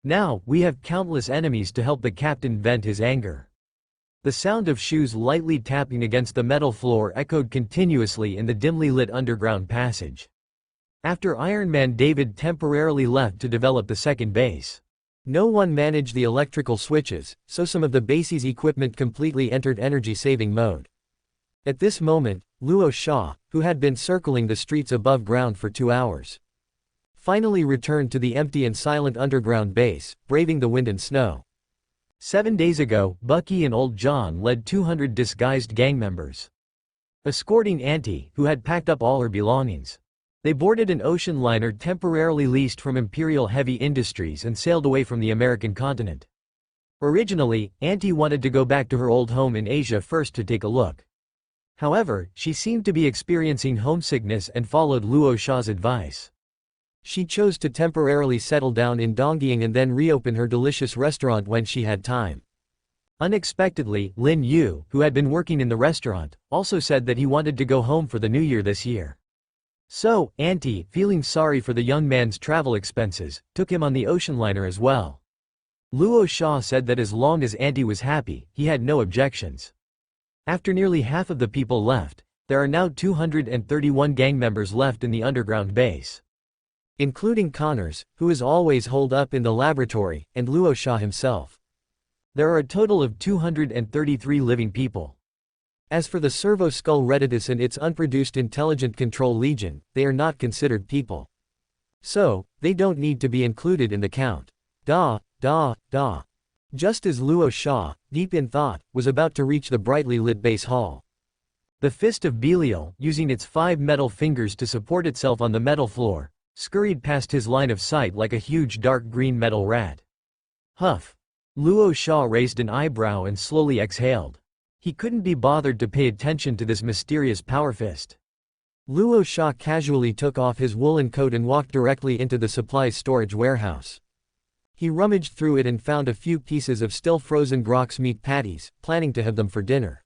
Now, we have countless enemies to help the captain vent his anger." The sound of shoes lightly tapping against the metal floor echoed continuously in the dimly lit underground passage. After Iron Man David temporarily left to develop the second base. No one managed the electrical switches, so some of the base's equipment completely entered energy-saving mode. At this moment, Luo Sha, who had been circling the streets above ground for 2 hours, finally returned to the empty and silent underground base, braving the wind and snow. 7 days ago, Bucky and Old John led 200 disguised gang members, escorting Auntie, who had packed up all her belongings. They boarded an ocean liner temporarily leased from Imperial Heavy Industries and sailed away from the American continent. Originally, Auntie wanted to go back to her old home in Asia first to take a look. However, she seemed to be experiencing homesickness and followed Luo Sha's advice. She chose to temporarily settle down in Donggying and then reopen her delicious restaurant when she had time. Unexpectedly, Lin Yu, who had been working in the restaurant, also said that he wanted to go home for the New Year this year. So, Auntie, feeling sorry for the young man's travel expenses, took him on the ocean liner as well. Luo Sha said that as long as Auntie was happy, he had no objections. After nearly half of the people left, there are now 231 gang members left in the underground base, including Connors, who is always holed up in the laboratory, and Luo Sha himself. There are a total of 233 living people. As for the Servo Skull Redditus and its unproduced Intelligent Control Legion, they are not considered people. So, they don't need to be included in the count. Da. Just as Luo Sha, deep in thought, was about to reach the brightly lit base hall, the fist of Belial, using its 5 metal fingers to support itself on the metal floor, scurried past his line of sight like a huge dark green metal rat. Huff. Luo Sha raised an eyebrow and slowly exhaled. He couldn't be bothered to pay attention to this mysterious power fist. Luo Sha casually took off his woolen coat and walked directly into the supplies storage warehouse. He rummaged through it and found a few pieces of still frozen Grox meat patties, planning to have them for dinner.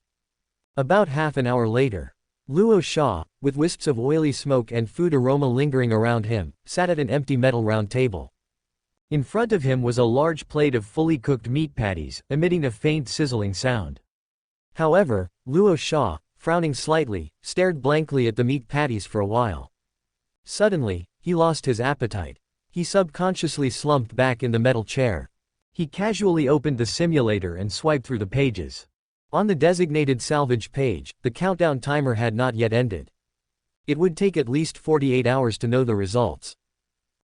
About half an hour later, Luo Sha, with wisps of oily smoke and food aroma lingering around him, sat at an empty metal round table. In front of him was a large plate of fully cooked meat patties, emitting a faint sizzling sound. However, Luo Sha, frowning slightly, stared blankly at the meat patties for a while. Suddenly, he lost his appetite. He subconsciously slumped back in the metal chair. He casually opened the simulator and swiped through the pages. On the designated salvage page, the countdown timer had not yet ended. It would take at least 48 hours to know the results.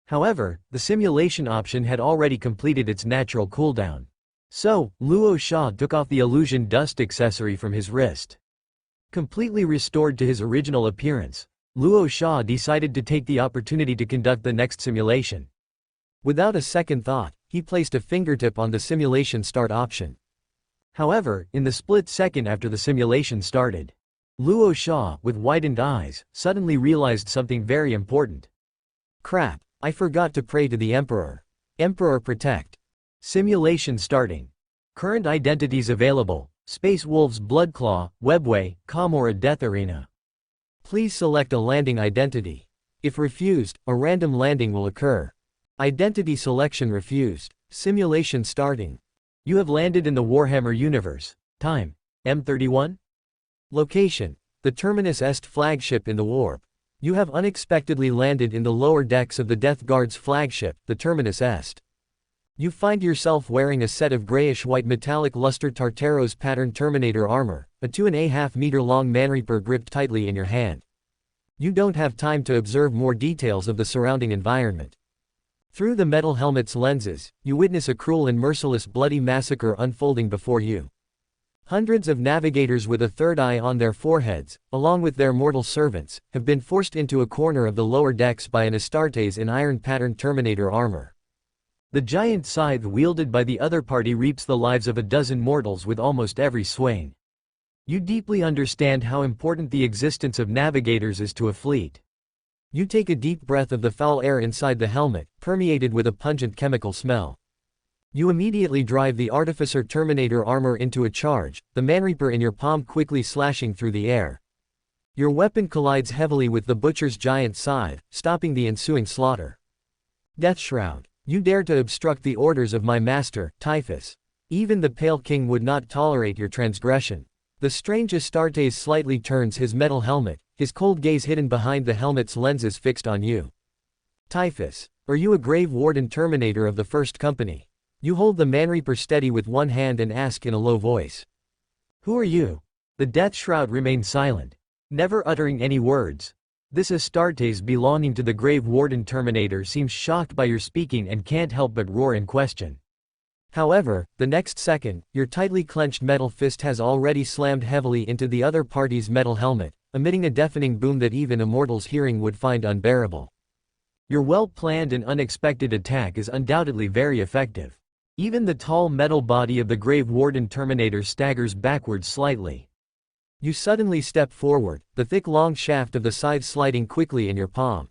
However, the simulation option had already completed its natural cooldown. So, Luo Sha took off the illusion dust accessory from his wrist. Completely restored to his original appearance, Luo Sha decided to take the opportunity to conduct the next simulation. Without a second thought, he placed a fingertip on the simulation start option. However, in the split second after the simulation started, Luo Sha, with widened eyes, suddenly realized something very important. Crap, I forgot to pray to the Emperor. Emperor protect. Simulation starting. Current identities available: Space Wolves Bloodclaw, Webway, Kamora Death Arena. Please select a landing identity. If refused, a random landing will occur. Identity selection refused. Simulation starting. You have landed in the Warhammer universe. Time: M31. Location: the Terminus Est flagship in the warp. You have unexpectedly landed in the lower decks of the Death Guard's flagship, the Terminus Est. You find yourself wearing a set of grayish-white metallic luster Tartaros pattern Terminator armor, a 2.5 meter long Manreaper gripped tightly in your hand. You don't have time to observe more details of the surrounding environment. Through the metal helmet's lenses, you witness a cruel and merciless bloody massacre unfolding before you. Hundreds of navigators with a third eye on their foreheads, along with their mortal servants, have been forced into a corner of the lower decks by an Astartes in iron-patterned Terminator armor. The giant scythe wielded by the other party reaps the lives of a dozen mortals with almost every swing. You deeply understand how important the existence of navigators is to a fleet. You take a deep breath of the foul air inside the helmet, permeated with a pungent chemical smell. You immediately drive the Artificer Terminator armor into a charge, the Manreaper in your palm quickly slashing through the air. Your weapon collides heavily with the Butcher's giant scythe, stopping the ensuing slaughter. Death Shroud. You dare to obstruct the orders of my master, Typhus. Even the Pale King would not tolerate your transgression. The strange Astartes slightly turns his metal helmet, his cold gaze hidden behind the helmet's lenses fixed on you. Typhus. Are you a Grave Warden Terminator of the First Company? You hold the Manreaper steady with one hand and ask in a low voice. Who are you? The Death Shroud remains silent, never uttering any words. This Astartes belonging to the Grave Warden Terminator seems shocked by your speaking and can't help but roar in question. However, the next second, your tightly clenched metal fist has already slammed heavily into the other party's metal helmet, emitting a deafening boom that even a mortal's hearing would find unbearable. Your well-planned and unexpected attack is undoubtedly very effective. Even the tall metal body of the Grave Warden Terminator staggers backwards slightly. You suddenly step forward, the thick long shaft of the scythe sliding quickly in your palm.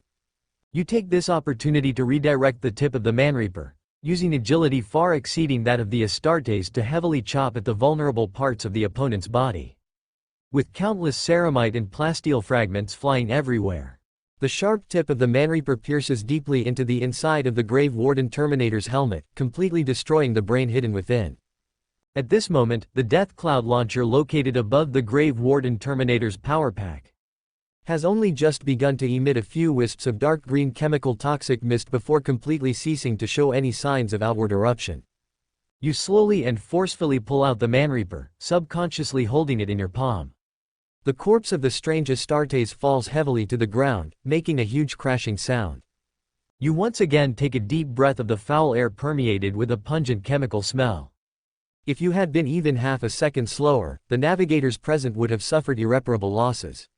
You take this opportunity to redirect the tip of the Manreaper, using agility far exceeding that of the Astartes to heavily chop at the vulnerable parts of the opponent's body. With countless ceramite and plasteel fragments flying everywhere, the sharp tip of the Manreaper pierces deeply into the inside of the Grave Warden Terminator's helmet, completely destroying the brain hidden within. At this moment, the Death Cloud launcher located above the Grave Warden Terminator's power pack has only just begun to emit a few wisps of dark green chemical toxic mist before completely ceasing to show any signs of outward eruption. You slowly and forcefully pull out the Manreaper, subconsciously holding it in your palm. The corpse of the strange Astartes falls heavily to the ground, making a huge crashing sound. You once again take a deep breath of the foul air permeated with a pungent chemical smell. If you had been even half a second slower, the navigators present would have suffered irreparable losses.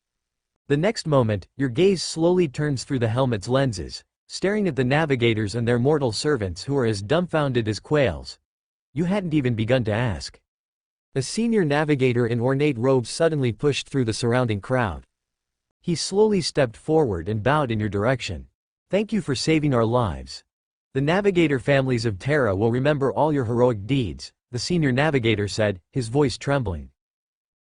The next moment, your gaze slowly turns through the helmet's lenses, staring at the navigators and their mortal servants who are as dumbfounded as quails. You hadn't even begun to ask. A senior navigator in ornate robes suddenly pushed through the surrounding crowd. He slowly stepped forward and bowed in your direction. Thank you for saving our lives. The navigator families of Terra will remember all your heroic deeds, the senior navigator said, his voice trembling.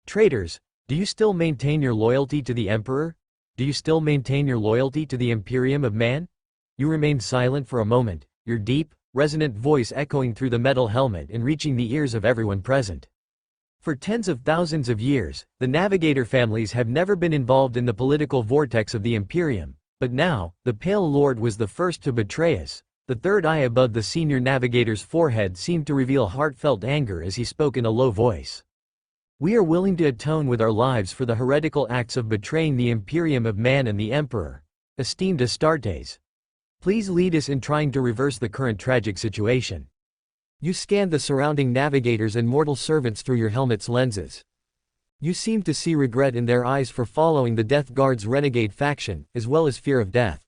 Traitors, do you still maintain your loyalty to the Emperor? Do you still maintain your loyalty to the Imperium of Man? You remained silent for a moment, your deep, resonant voice echoing through the metal helmet and reaching the ears of everyone present. For tens of thousands of years, the navigator families have never been involved in the political vortex of the Imperium, but now, the Pale Lord was the first to betray us, The third eye above the senior navigator's forehead seemed to reveal heartfelt anger as he spoke in a low voice. "We are willing to atone with our lives for the heretical acts of betraying the Imperium of Man and the Emperor. Esteemed Astartes, please lead us in trying to reverse the current tragic situation." You scanned the surrounding navigators and mortal servants through your helmet's lenses. You seemed to see regret in their eyes for following the Death Guard's renegade faction, as well as fear of death.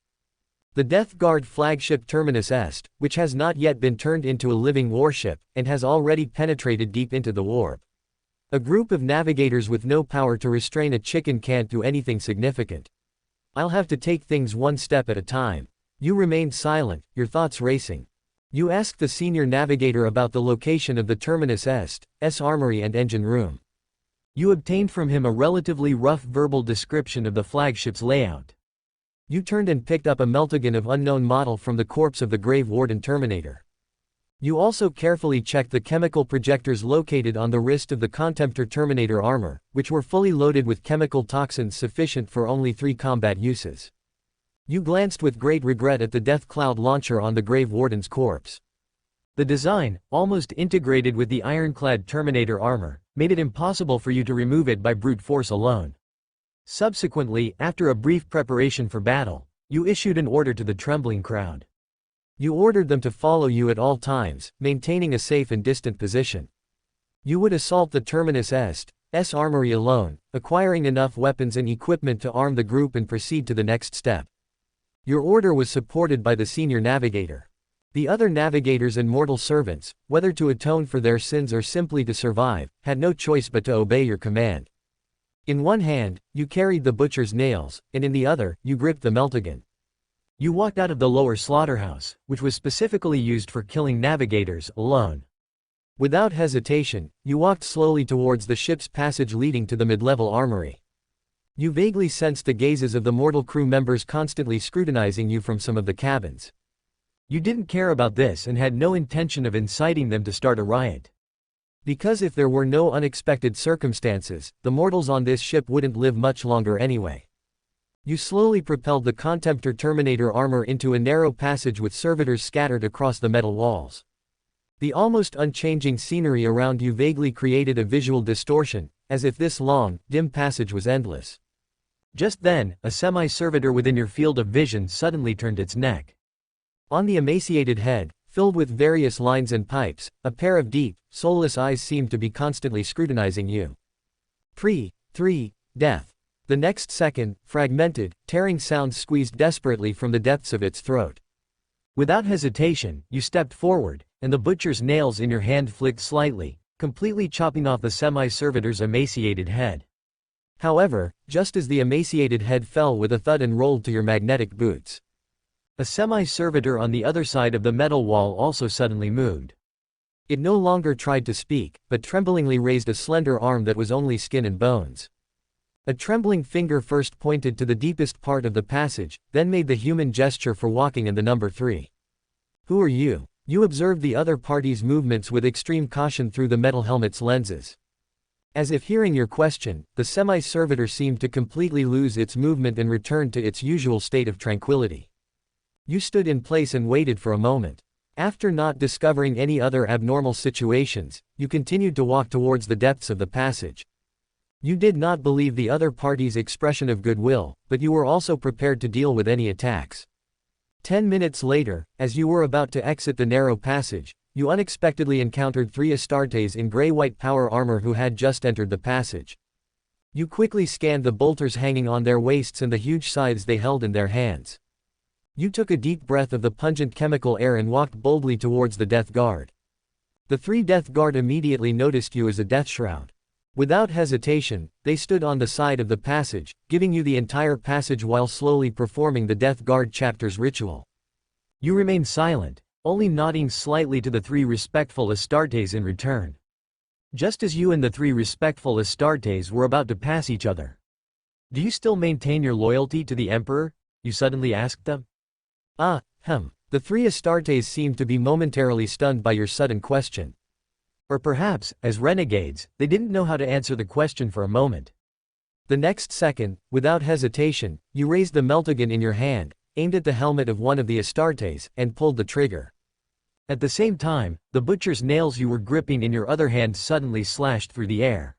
The Death Guard flagship Terminus Est, which has not yet been turned into a living warship, and has already penetrated deep into the warp. A group of navigators with no power to restrain a chicken can't do anything significant. "I'll have to take things one step at a time." You remained silent, your thoughts racing. You asked the senior navigator about the location of the Terminus Est's armory and engine room. You obtained from him a relatively rough verbal description of the flagship's layout. You turned and picked up a meltagun of unknown model from the corpse of the Grave Warden Terminator. You also carefully checked the chemical projectors located on the wrist of the Contemptor Terminator armor, which were fully loaded with chemical toxins sufficient for only 3 combat uses. You glanced with great regret at the Death Cloud launcher on the Grave Warden's corpse. The design, almost integrated with the ironclad Terminator armor, made it impossible for you to remove it by brute force alone. Subsequently, after a brief preparation for battle, you issued an order to the trembling crowd. You ordered them to follow you at all times, maintaining a safe and distant position. You would assault the Terminus Est's armory alone, acquiring enough weapons and equipment to arm the group and proceed to the next step. Your order was supported by the senior navigator. The other navigators and mortal servants, whether to atone for their sins or simply to survive, had no choice but to obey your command. In one hand, you carried the butcher's nails, and in the other, you gripped the meltagun. You walked out of the lower slaughterhouse, which was specifically used for killing navigators, alone. Without hesitation, you walked slowly towards the ship's passage leading to the mid-level armory. You vaguely sensed the gazes of the mortal crew members constantly scrutinizing you from some of the cabins. You didn't care about this and had no intention of inciting them to start a riot. Because if there were no unexpected circumstances, the mortals on this ship wouldn't live much longer anyway. You slowly propelled the Contemptor Terminator armor into a narrow passage with servitors scattered across the metal walls. The almost unchanging scenery around you vaguely created a visual distortion, as if this long, dim passage was endless. Just then, a semi-servitor within your field of vision suddenly turned its neck. On the emaciated head, filled with various lines and pipes, a pair of deep, soulless eyes seemed to be constantly scrutinizing you. Death. The next second, fragmented, tearing sounds squeezed desperately from the depths of its throat. Without hesitation, you stepped forward, and the butcher's nails in your hand flicked slightly, completely chopping off the semi-servitor's emaciated head. However, just as the emaciated head fell with a thud and rolled to your magnetic boots, a semi-servitor on the other side of the metal wall also suddenly moved. It no longer tried to speak, but tremblingly raised a slender arm that was only skin and bones. A trembling finger first pointed to the deepest part of the passage, then made the human gesture for walking and the number 3. Who are you? You observed the other party's movements with extreme caution through the metal helmet's lenses. As if hearing your question, the semi-servitor seemed to completely lose its movement and returned to its usual state of tranquility. You stood in place and waited for a moment. After not discovering any other abnormal situations, you continued to walk towards the depths of the passage. You did not believe the other party's expression of goodwill, but you were also prepared to deal with any attacks. 10 minutes later, as you were about to exit the narrow passage, you unexpectedly encountered 3 Astartes in gray-white power armor who had just entered the passage. You quickly scanned the bolters hanging on their waists and the huge scythes they held in their hands. You took a deep breath of the pungent chemical air and walked boldly towards the Death Guard. The 3 Death Guard immediately noticed you as a death shroud. Without hesitation, they stood on the side of the passage, giving you the entire passage while slowly performing the Death Guard chapter's ritual. You remained silent, only nodding slightly to the 3 respectful Astartes in return. Just as you and the 3 respectful Astartes were about to pass each other. "Do you still maintain your loyalty to the Emperor?" you suddenly asked them. The 3 Astartes seemed to be momentarily stunned by your sudden question. Or perhaps, as renegades, they didn't know how to answer the question for a moment. The next second, without hesitation, you raised the meltagun in your hand, aimed at the helmet of one of the Astartes, and pulled the trigger. At the same time, the butcher's nails you were gripping in your other hand suddenly slashed through the air,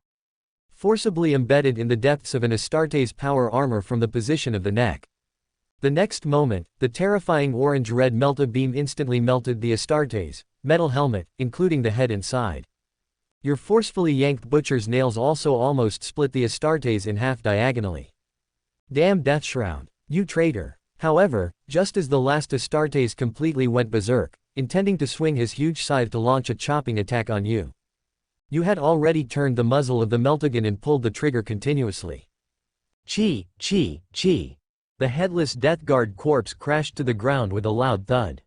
forcibly embedded in the depths of an Astartes power armor from the position of the neck. The next moment, the terrifying orange-red melt-a-beam instantly melted the Astartes' metal helmet, including the head inside. Your forcefully yanked butcher's nails also almost split the Astartes in half diagonally. Damn Deathshroud, you traitor! However, just as the last Astartes completely went berserk, intending to swing his huge scythe to launch a chopping attack on you, you had already turned the muzzle of the meltagun and pulled the trigger continuously. Chi, chi, chi. The headless Death Guard corpse crashed to the ground with a loud thud.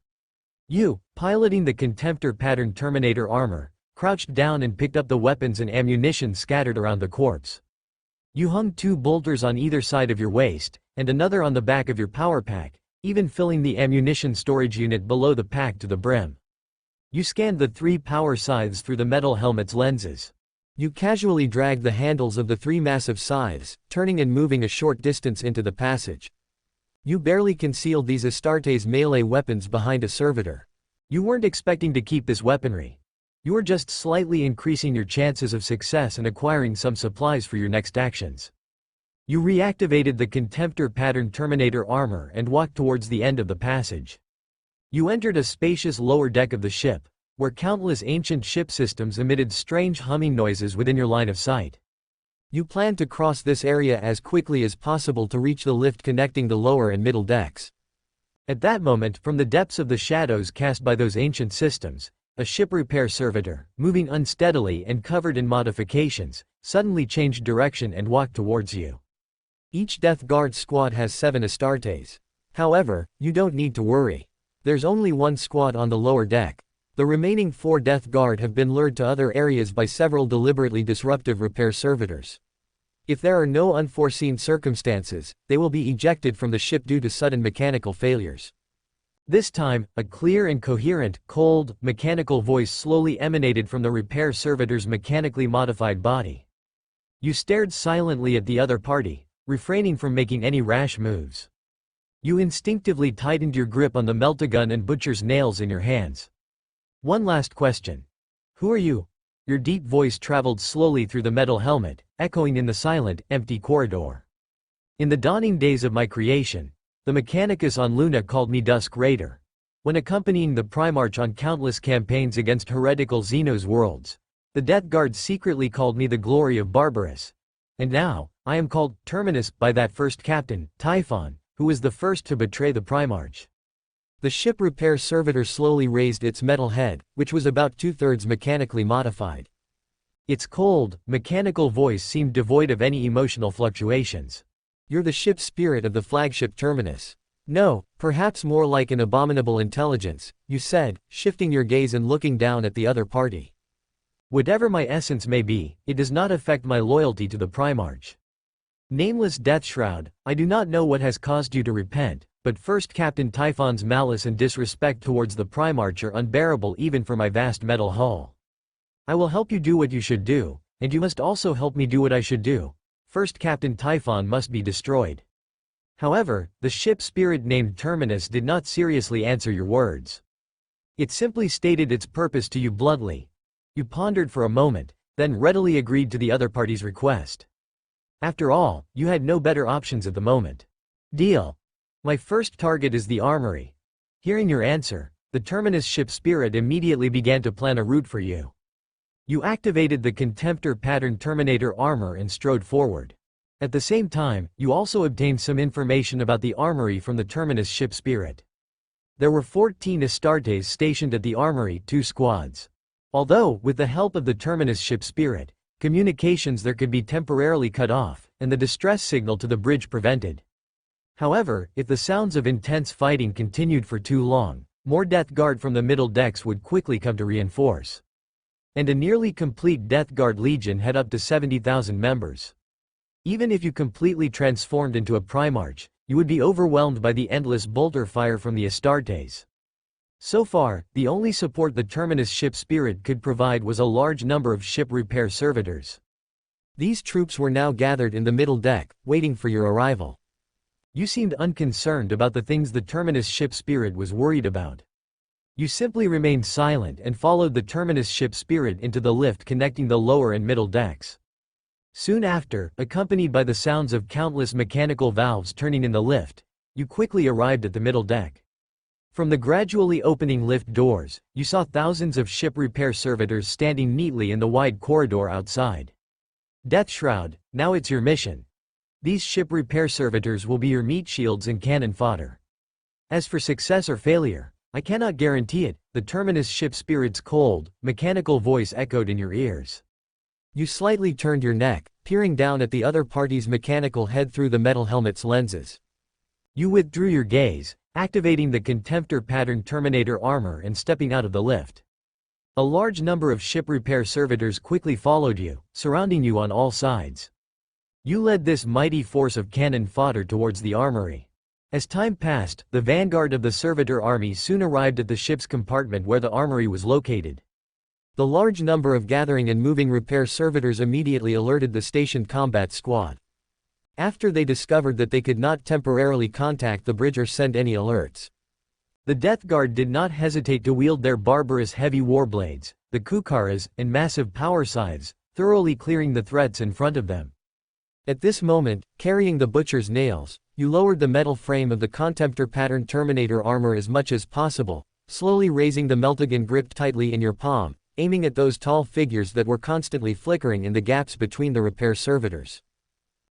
You, piloting the Contemptor pattern Terminator armor, crouched down and picked up the weapons and ammunition scattered around the corpse. You hung 2 bolters on either side of your waist, and another on the back of your power pack, even filling the ammunition storage unit below the pack to the brim. You scanned the 3 power scythes through the metal helmet's lenses. You casually dragged the handles of the 3 massive scythes, turning and moving a short distance into the passage. You barely concealed these Astartes melee weapons behind a servitor. You weren't expecting to keep this weaponry. You were just slightly increasing your chances of success and acquiring some supplies for your next actions. You reactivated the Contemptor pattern Terminator armor and walked towards the end of the passage. You entered a spacious lower deck of the ship, where countless ancient ship systems emitted strange humming noises within your line of sight. You planned to cross this area as quickly as possible to reach the lift connecting the lower and middle decks. At that moment, from the depths of the shadows cast by those ancient systems, a ship repair servitor, moving unsteadily and covered in modifications, suddenly changed direction and walked towards you. Each Death Guard squad has 7 Astartes. However, you don't need to worry. There's only 1 squad on the lower deck. The remaining 4 Death Guard have been lured to other areas by several deliberately disruptive repair servitors. If there are no unforeseen circumstances, they will be ejected from the ship due to sudden mechanical failures. This time, a clear and coherent, cold, mechanical voice slowly emanated from the repair servitor's mechanically modified body. You stared silently at the other party, refraining from making any rash moves. You instinctively tightened your grip on the meltagun and butcher's nails in your hands. One last question. Who are you? Your deep voice traveled slowly through the metal helmet, echoing in the silent, empty corridor. In the dawning days of my creation, the Mechanicus on Luna called me Dusk Raider. When accompanying the Primarch on countless campaigns against heretical Xenos worlds, the Death Guard secretly called me the Glory of Barbarous. And now, I am called Terminus by that first captain, Typhon, who was the first to betray the Primarch. The ship repair servitor slowly raised its metal head, which was about 2/3 mechanically modified. Its cold, mechanical voice seemed devoid of any emotional fluctuations. You're the ship spirit of the flagship Terminus. No, perhaps more like an abominable intelligence, you said, shifting your gaze and looking down at the other party. Whatever my essence may be, it does not affect my loyalty to the Primarch. Nameless Deathshroud, I do not know what has caused you to repent, but First Captain Typhon's malice and disrespect towards the Primarch are unbearable even for my vast metal hull. I will help you do what you should do, and you must also help me do what I should do. First Captain Typhon must be destroyed. However, the ship spirit named Terminus did not seriously answer your words. It simply stated its purpose to you bluntly. You pondered for a moment, then readily agreed to the other party's request. After all, you had no better options at the moment. Deal. My first target is the armory. Hearing your answer, the Terminus ship spirit immediately began to plan a route for you. You activated the Contemptor pattern Terminator armor and strode forward. At the same time, you also obtained some information about the armory from the Terminus ship spirit. There were 14 Astartes stationed at the armory, 2 squads. Although, with the help of the Terminus ship spirit, communications there could be temporarily cut off, and the distress signal to the bridge prevented. However, if the sounds of intense fighting continued for too long, more Death Guard from the middle decks would quickly come to reinforce. And a nearly complete Death Guard legion had up to 70,000 members. Even if you completely transformed into a Primarch, you would be overwhelmed by the endless bolter fire from the Astartes. So far, the only support the Terminus ship spirit could provide was a large number of ship repair servitors. These troops were now gathered in the middle deck, waiting for your arrival. You seemed unconcerned about the things the Terminus ship spirit was worried about. You simply remained silent and followed the Terminus ship spirit into the lift connecting the lower and middle decks. Soon after, accompanied by the sounds of countless mechanical valves turning in the lift, you quickly arrived at the middle deck. From the gradually opening lift doors, you saw thousands of ship repair servitors standing neatly in the wide corridor outside. Death Shroud, now it's your mission. These ship repair servitors will be your meat shields and cannon fodder. As for success or failure, I cannot guarantee it, the Terminus ship spirit's cold, mechanical voice echoed in your ears. You slightly turned your neck, peering down at the other party's mechanical head through the metal helmet's lenses. You withdrew your gaze, activating the Contemptor pattern Terminator armor and stepping out of the lift. A large number of ship repair servitors quickly followed you, surrounding you on all sides. You led this mighty force of cannon fodder towards the armory. As time passed, the vanguard of the servitor army soon arrived at the ship's compartment where the armory was located. The large number of gathering and moving repair servitors immediately alerted the stationed combat squad. After they discovered that they could not temporarily contact the bridge or send any alerts, the Death Guard did not hesitate to wield their barbarous heavy warblades, the Kukaras, and massive power scythes, thoroughly clearing the threats in front of them. At this moment, carrying the butcher's nails, you lowered the metal frame of the Contemptor pattern Terminator armor as much as possible, slowly raising the meltagun gripped tightly in your palm, aiming at those tall figures that were constantly flickering in the gaps between the repair servitors.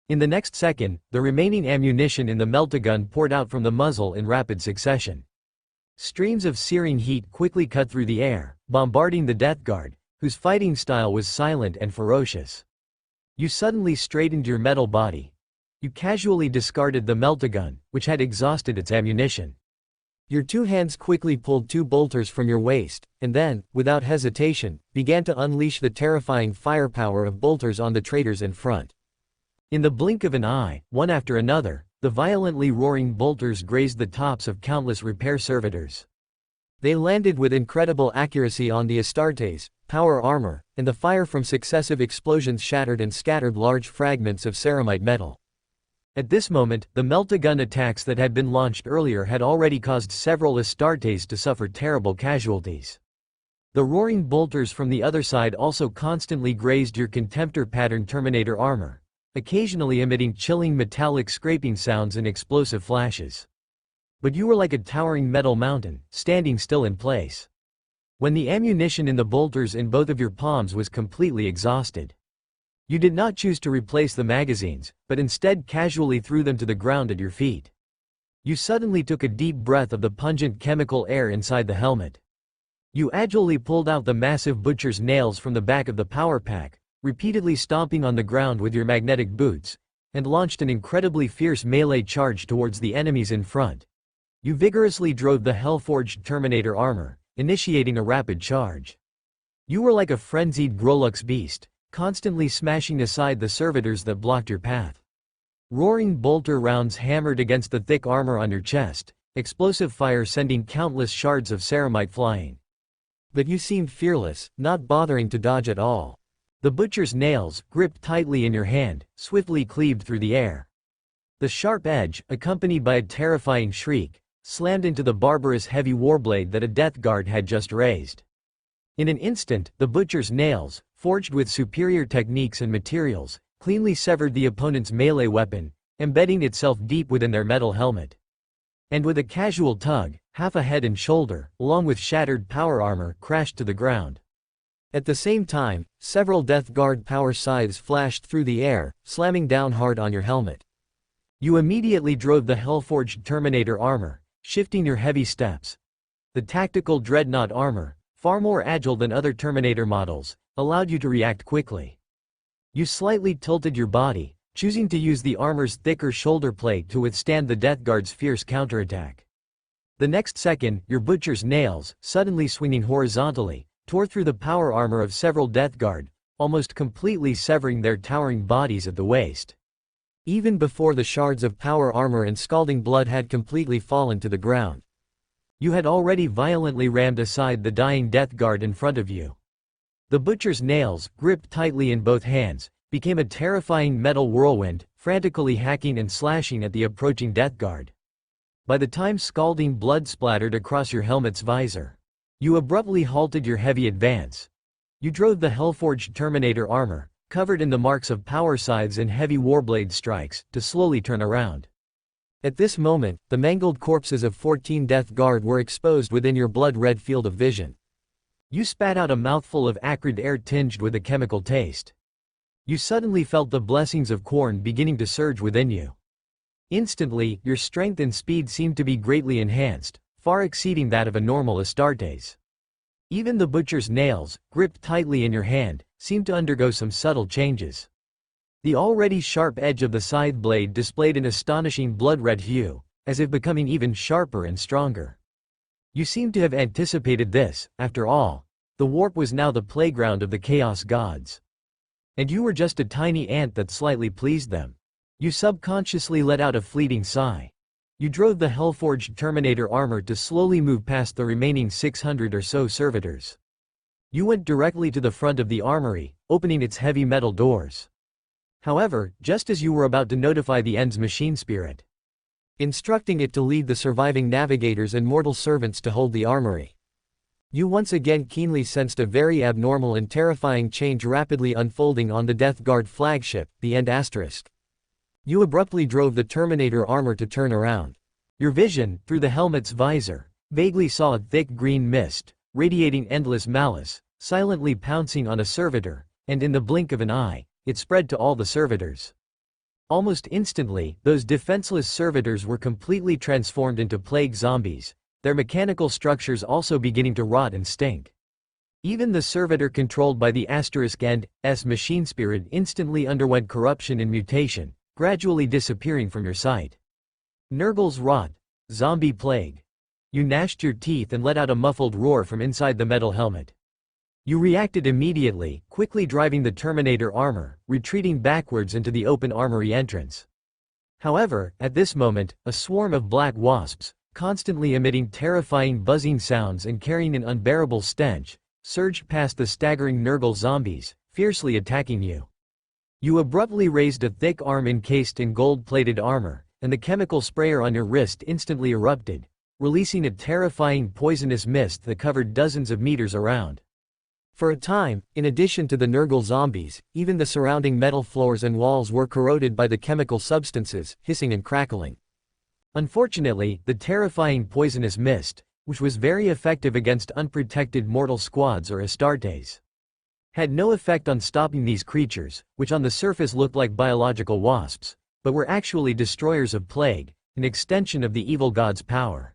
In the next second, the remaining ammunition in the meltagun poured out from the muzzle in rapid succession. Streams of searing heat quickly cut through the air, bombarding the Death Guard, whose fighting style was silent and ferocious. You suddenly straightened your metal body. You casually discarded the meltagun, which had exhausted its ammunition. Your two hands quickly pulled two bolters from your waist, and then, without hesitation, began to unleash the terrifying firepower of bolters on the traitors in front. In the blink of an eye, one after another, the violently roaring bolters grazed the tops of countless repair servitors. They landed with incredible accuracy on the Astartes, power armor, and the fire from successive explosions shattered and scattered large fragments of ceramite metal. At this moment, the meltagun attacks that had been launched earlier had already caused several Astartes to suffer terrible casualties. The roaring bolters from the other side also constantly grazed your Contemptor pattern Terminator armor, occasionally emitting chilling metallic scraping sounds and explosive flashes. But you were like a towering metal mountain, standing still in place. When the ammunition in the bolters in both of your palms was completely exhausted, you did not choose to replace the magazines, but instead casually threw them to the ground at your feet. You suddenly took a deep breath of the pungent chemical air inside the helmet. You agilely pulled out the massive butcher's nails from the back of the power pack, repeatedly stomping on the ground with your magnetic boots, and launched an incredibly fierce melee charge towards the enemies in front. You vigorously drove the hell-forged Terminator armor, initiating a rapid charge. You were like a frenzied Grolux beast, constantly smashing aside the servitors that blocked your path. Roaring bolter rounds hammered against the thick armor on your chest, explosive fire sending countless shards of ceramite flying. But you seemed fearless, not bothering to dodge at all. The butcher's nails, gripped tightly in your hand, swiftly cleaved through the air. The sharp edge, accompanied by a terrifying shriek, slammed into the barbarous heavy warblade that a Death Guard had just raised. In an instant, the butcher's nails, forged with superior techniques and materials, cleanly severed the opponent's melee weapon, embedding itself deep within their metal helmet. And with a casual tug, half a head and shoulder, along with shattered power armor, crashed to the ground. At the same time, several Death Guard power scythes flashed through the air, slamming down hard on your helmet. You immediately drove the hell-forged Terminator armor, shifting your heavy steps. The tactical dreadnought armor, far more agile than other Terminator models, allowed you to react quickly. You slightly tilted your body, choosing to use the armor's thicker shoulder plate to withstand the Death Guard's fierce counterattack. The next second, your butcher's nails, suddenly swinging horizontally, tore through the power armor of several Death Guard, almost completely severing their towering bodies at the waist. Even before the shards of power armor and scalding blood had completely fallen to the ground, you had already violently rammed aside the dying Death Guard in front of you. The butcher's nails, gripped tightly in both hands, became a terrifying metal whirlwind, frantically hacking and slashing at the approaching death guard. By the time scalding blood splattered across your helmet's visor, you abruptly halted your heavy advance. You drove the Hellforged Terminator armor, covered in the marks of power scythes and heavy warblade strikes, to slowly turn around. At this moment, the mangled corpses of 14 Death Guard were exposed within your blood-red field of vision. You spat out a mouthful of acrid air tinged with a chemical taste. You suddenly felt the blessings of Khorne beginning to surge within you. Instantly, your strength and speed seemed to be greatly enhanced, far exceeding that of a normal Astartes. Even the butcher's nails, gripped tightly in your hand, seemed to undergo some subtle changes. The already sharp edge of the scythe blade displayed an astonishing blood-red hue, as if becoming even sharper and stronger. You seemed to have anticipated this. After all, the warp was now the playground of the Chaos Gods. And you were just a tiny ant that slightly pleased them. You subconsciously let out a fleeting sigh. You drove the Hellforged Terminator armor to slowly move past the remaining 600 or so servitors. You went directly to the front of the armory, opening its heavy metal doors. However, just as you were about to notify the End's machine spirit, instructing it to lead the surviving navigators and mortal servants to hold the armory, you once again keenly sensed a very abnormal and terrifying change rapidly unfolding on the Death Guard flagship, the End Asterisk. You abruptly drove the Terminator armor to turn around. Your vision, through the helmet's visor, vaguely saw a thick green mist, radiating endless malice, silently pouncing on a servitor, and in the blink of an eye, it spread to all the servitors. Almost instantly, those defenseless servitors were completely transformed into plague zombies, their mechanical structures also beginning to rot and stink. Even the servitor controlled by the Asterisk End's machine spirit instantly underwent corruption and mutation, gradually disappearing from your sight. Nurgle's rot. Zombie plague. You gnashed your teeth and let out a muffled roar from inside the metal helmet. You reacted immediately, quickly driving the Terminator armor, retreating backwards into the open armory entrance. However, at this moment, a swarm of black wasps, constantly emitting terrifying buzzing sounds and carrying an unbearable stench, surged past the staggering Nurgle zombies, fiercely attacking you. You abruptly raised a thick arm encased in gold-plated armor, and the chemical sprayer on your wrist instantly erupted, releasing a terrifying poisonous mist that covered dozens of meters around. For a time, in addition to the Nurgle zombies, even the surrounding metal floors and walls were corroded by the chemical substances, hissing and crackling. Unfortunately, the terrifying poisonous mist, which was very effective against unprotected mortal squads or Astartes, had no effect on stopping these creatures, which on the surface looked like biological wasps, but were actually destroyers of plague, an extension of the evil god's power.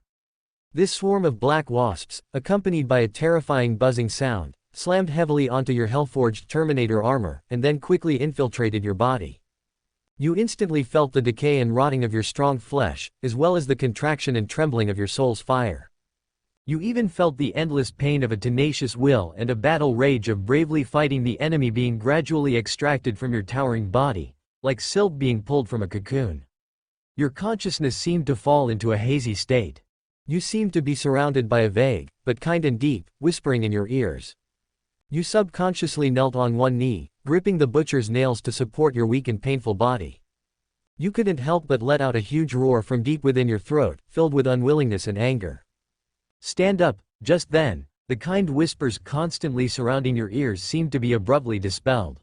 This swarm of black wasps, accompanied by a terrifying buzzing sound, slammed heavily onto your Hellforged Terminator armor, and then quickly infiltrated your body. You instantly felt the decay and rotting of your strong flesh, as well as the contraction and trembling of your soul's fire. You even felt the endless pain of a tenacious will and a battle rage of bravely fighting the enemy being gradually extracted from your towering body, like silk being pulled from a cocoon. Your consciousness seemed to fall into a hazy state. You seemed to be surrounded by a vague, but kind and deep, whispering in your ears. You subconsciously knelt on one knee, gripping the butcher's nails to support your weak and painful body. You couldn't help but let out a huge roar from deep within your throat, filled with unwillingness and anger. Stand up. Just then, the kind whispers constantly surrounding your ears seemed to be abruptly dispelled.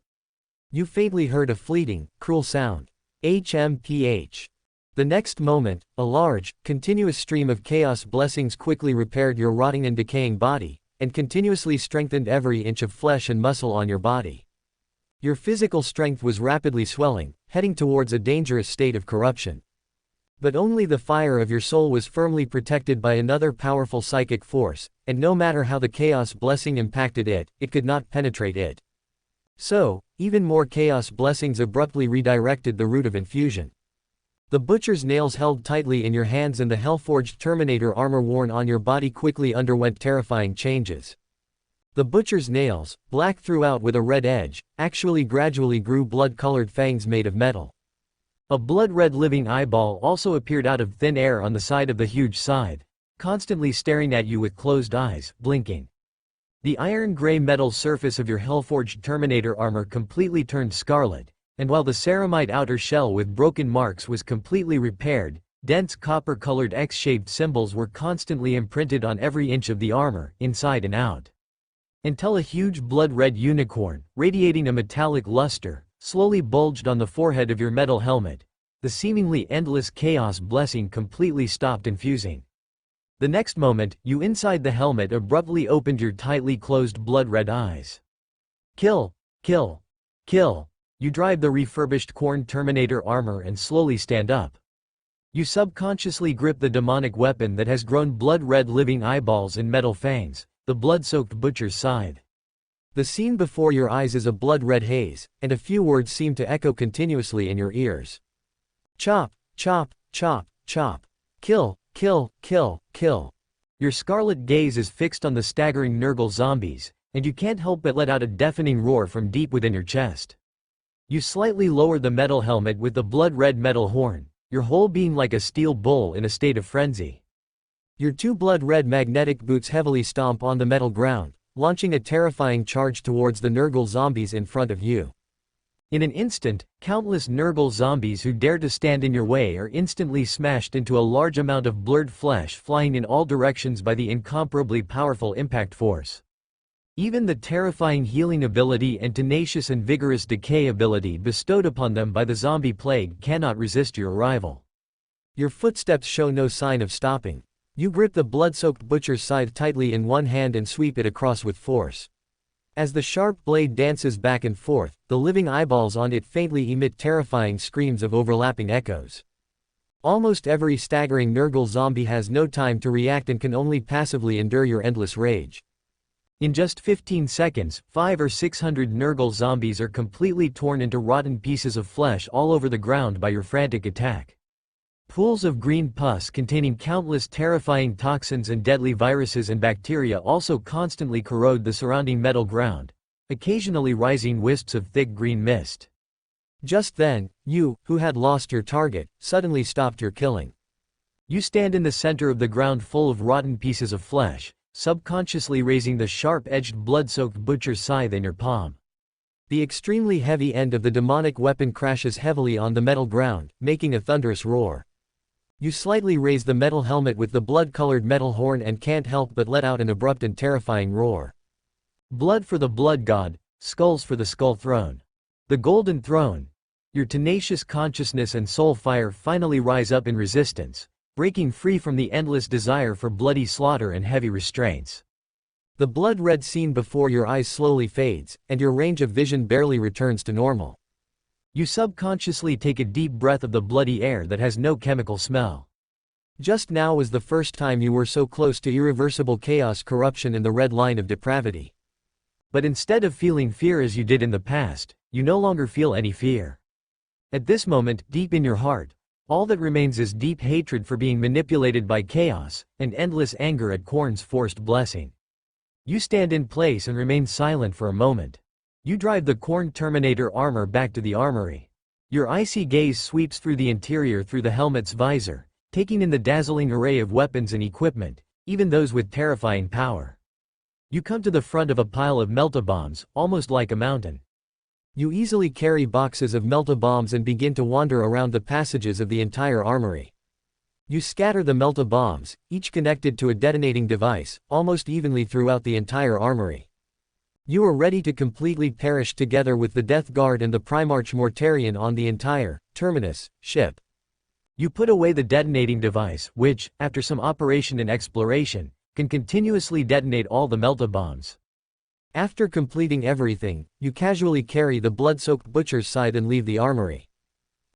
You faintly heard a fleeting, cruel sound. HMPH. The next moment, a large, continuous stream of chaos blessings quickly repaired your rotting and decaying body, and continuously strengthened every inch of flesh and muscle on your body. Your physical strength was rapidly swelling, heading towards a dangerous state of corruption. But only the fire of your soul was firmly protected by another powerful psychic force, and no matter how the chaos blessing impacted it, it could not penetrate it. So, even more chaos blessings abruptly redirected the route of infusion. The butcher's nails held tightly in your hands and the Hellforged Terminator armor worn on your body quickly underwent terrifying changes. The butcher's nails, black throughout with a red edge, actually gradually grew blood-colored fangs made of metal. A blood-red living eyeball also appeared out of thin air on the side of the huge scythe, constantly staring at you with closed eyes, blinking. The iron-gray metal surface of your Hellforged Terminator armor completely turned scarlet, And while the ceramite outer shell with broken marks was completely repaired, dense copper-colored X-shaped symbols were constantly imprinted on every inch of the armor, inside and out. Until a huge blood-red unicorn, radiating a metallic luster, slowly bulged on the forehead of your metal helmet. The seemingly endless chaos blessing completely stopped infusing. The next moment, you inside the helmet abruptly opened your tightly closed blood-red eyes. Kill! Kill! Kill! You drive the refurbished Khorne Terminator armor and slowly stand up. You subconsciously grip the demonic weapon that has grown blood-red living eyeballs and metal fangs, the blood-soaked butcher's scythe. The scene before your eyes is a blood-red haze, and a few words seem to echo continuously in your ears. Chop, chop, chop, chop. Kill, kill, kill, kill. Your scarlet gaze is fixed on the staggering Nurgle zombies, and you can't help but let out a deafening roar from deep within your chest. You slightly lower the metal helmet with the blood-red metal horn, your whole being like a steel bull in a state of frenzy. Your two blood-red magnetic boots heavily stomp on the metal ground, launching a terrifying charge towards the Nurgle zombies in front of you. In an instant, countless Nurgle zombies who dare to stand in your way are instantly smashed into a large amount of blurred flesh flying in all directions by the incomparably powerful impact force. Even the terrifying healing ability and tenacious and vigorous decay ability bestowed upon them by the zombie plague cannot resist your arrival. Your footsteps show no sign of stopping. You grip the blood-soaked butcher's scythe tightly in one hand and sweep it across with force. As the sharp blade dances back and forth, the living eyeballs on it faintly emit terrifying screams of overlapping echoes. Almost every staggering Nurgle zombie has no time to react and can only passively endure your endless rage. In just 15 seconds, 500 or 600 Nurgle zombies are completely torn into rotten pieces of flesh all over the ground by your frantic attack. Pools of green pus containing countless terrifying toxins and deadly viruses and bacteria also constantly corrode the surrounding metal ground, occasionally rising wisps of thick green mist. Just then, you, who had lost your target, suddenly stopped your killing. You stand in the center of the ground full of rotten pieces of flesh, subconsciously raising the sharp-edged blood-soaked butcher's scythe in your palm. The extremely heavy end of the demonic weapon crashes heavily on the metal ground, making a thunderous roar. You slightly raise the metal helmet with the blood-colored metal horn and can't help but let out an abrupt and terrifying roar. Blood for the blood god, skulls for the skull throne. The golden throne. Your tenacious consciousness and soul fire finally rise up in resistance, breaking free from the endless desire for bloody slaughter and heavy restraints. The blood-red scene before your eyes slowly fades, and your range of vision barely returns to normal. You subconsciously take a deep breath of the bloody air that has no chemical smell. Just now was the first time you were so close to irreversible chaos, corruption and the red line of depravity. But instead of feeling fear as you did in the past, you no longer feel any fear. At this moment, deep in your heart, all that remains is deep hatred for being manipulated by chaos, and endless anger at Khorne's forced blessing. You stand in place and remain silent for a moment. You drive the Khorne Terminator armor back to the armory. Your icy gaze sweeps through the interior through the helmet's visor, taking in the dazzling array of weapons and equipment, even those with terrifying power. You come to the front of a pile of meltabombs, almost like a mountain. You easily carry boxes of meltabombs and begin to wander around the passages of the entire armory. You scatter the meltabombs, each connected to a detonating device, almost evenly throughout the entire armory. You are ready to completely perish together with the Death Guard and the Primarch Mortarion on the entire terminus ship. You put away the detonating device, which, after some operation and exploration, can continuously detonate all the meltabombs. After completing everything, you casually carry the blood-soaked butcher's scythe and leave the armory.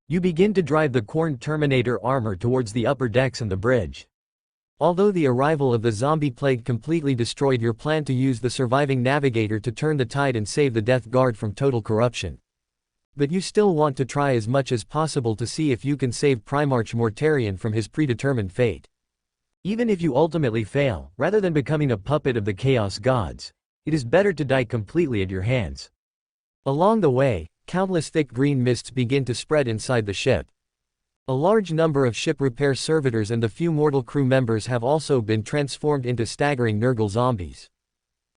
You begin to drive the Khorne Terminator armor towards the upper decks and the bridge. Although the arrival of the zombie plague completely destroyed your plan to use the surviving navigator to turn the tide and save the Death Guard from total corruption. But you still want to try as much as possible to see if you can save Primarch Mortarion from his predetermined fate. Even if you ultimately fail, rather than becoming a puppet of the Chaos Gods, it is better to die completely at your hands. Along the way, countless thick green mists begin to spread inside the ship. A large number of ship repair servitors and the few mortal crew members have also been transformed into staggering Nurgle zombies.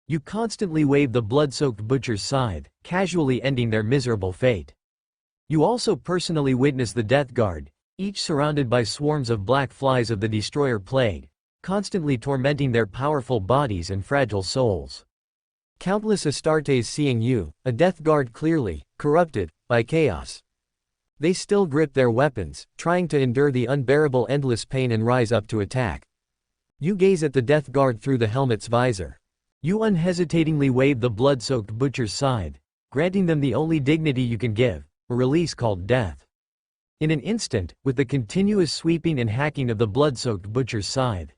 You constantly wave the blood-soaked butcher's scythe, casually ending their miserable fate. You also personally witness the Death Guard, each surrounded by swarms of black flies of the Destroyer Plague, constantly tormenting their powerful bodies and fragile souls. Countless Astartes seeing you, a Death Guard clearly corrupted by chaos. They still grip their weapons, trying to endure the unbearable endless pain and rise up to attack. You gaze at the Death Guard through the helmet's visor. You unhesitatingly wave the blood-soaked butcher's scythe, granting them the only dignity you can give, a release called death. In an instant, with the continuous sweeping and hacking of the blood-soaked butcher's scythe,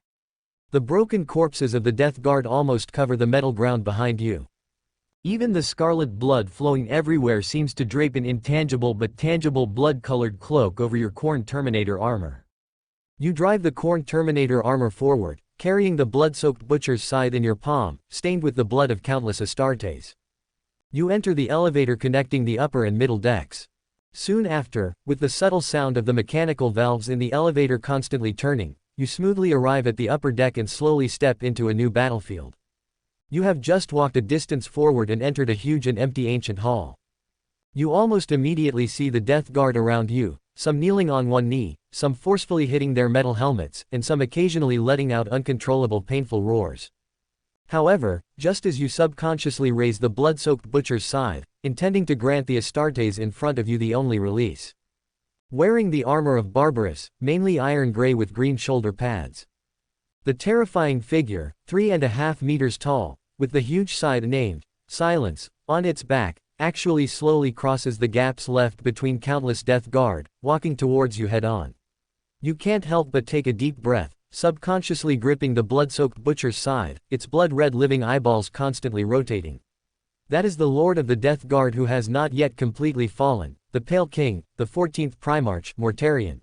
the broken corpses of the Death Guard almost cover the metal ground behind you. Even the scarlet blood flowing everywhere seems to drape an intangible but tangible blood-colored cloak over your Khorne Terminator armor. You drive the Khorne Terminator armor forward, carrying the blood-soaked butcher's scythe in your palm, stained with the blood of countless Astartes. You enter the elevator connecting the upper and middle decks. Soon after, with the subtle sound of the mechanical valves in the elevator constantly turning, you smoothly arrive at the upper deck and slowly step into a new battlefield. You have just walked a distance forward and entered a huge and empty ancient hall. You almost immediately see the Death Guard around you, some kneeling on one knee, some forcefully hitting their metal helmets, and some occasionally letting out uncontrollable painful roars. However, just as you subconsciously raise the blood-soaked butcher's scythe, intending to grant the Astartes in front of you the only release. Wearing the armor of Barbarous, mainly iron gray with green shoulder pads. The terrifying figure, 3.5 meters tall, with the huge scythe named Silence on its back, actually slowly crosses the gaps left between countless Death Guard, walking towards you head-on. You can't help but take a deep breath, subconsciously gripping the blood-soaked butcher's scythe, its blood-red living eyeballs constantly rotating. That is the Lord of the Death Guard who has not yet completely fallen, the Pale King, the 14th Primarch, Mortarion.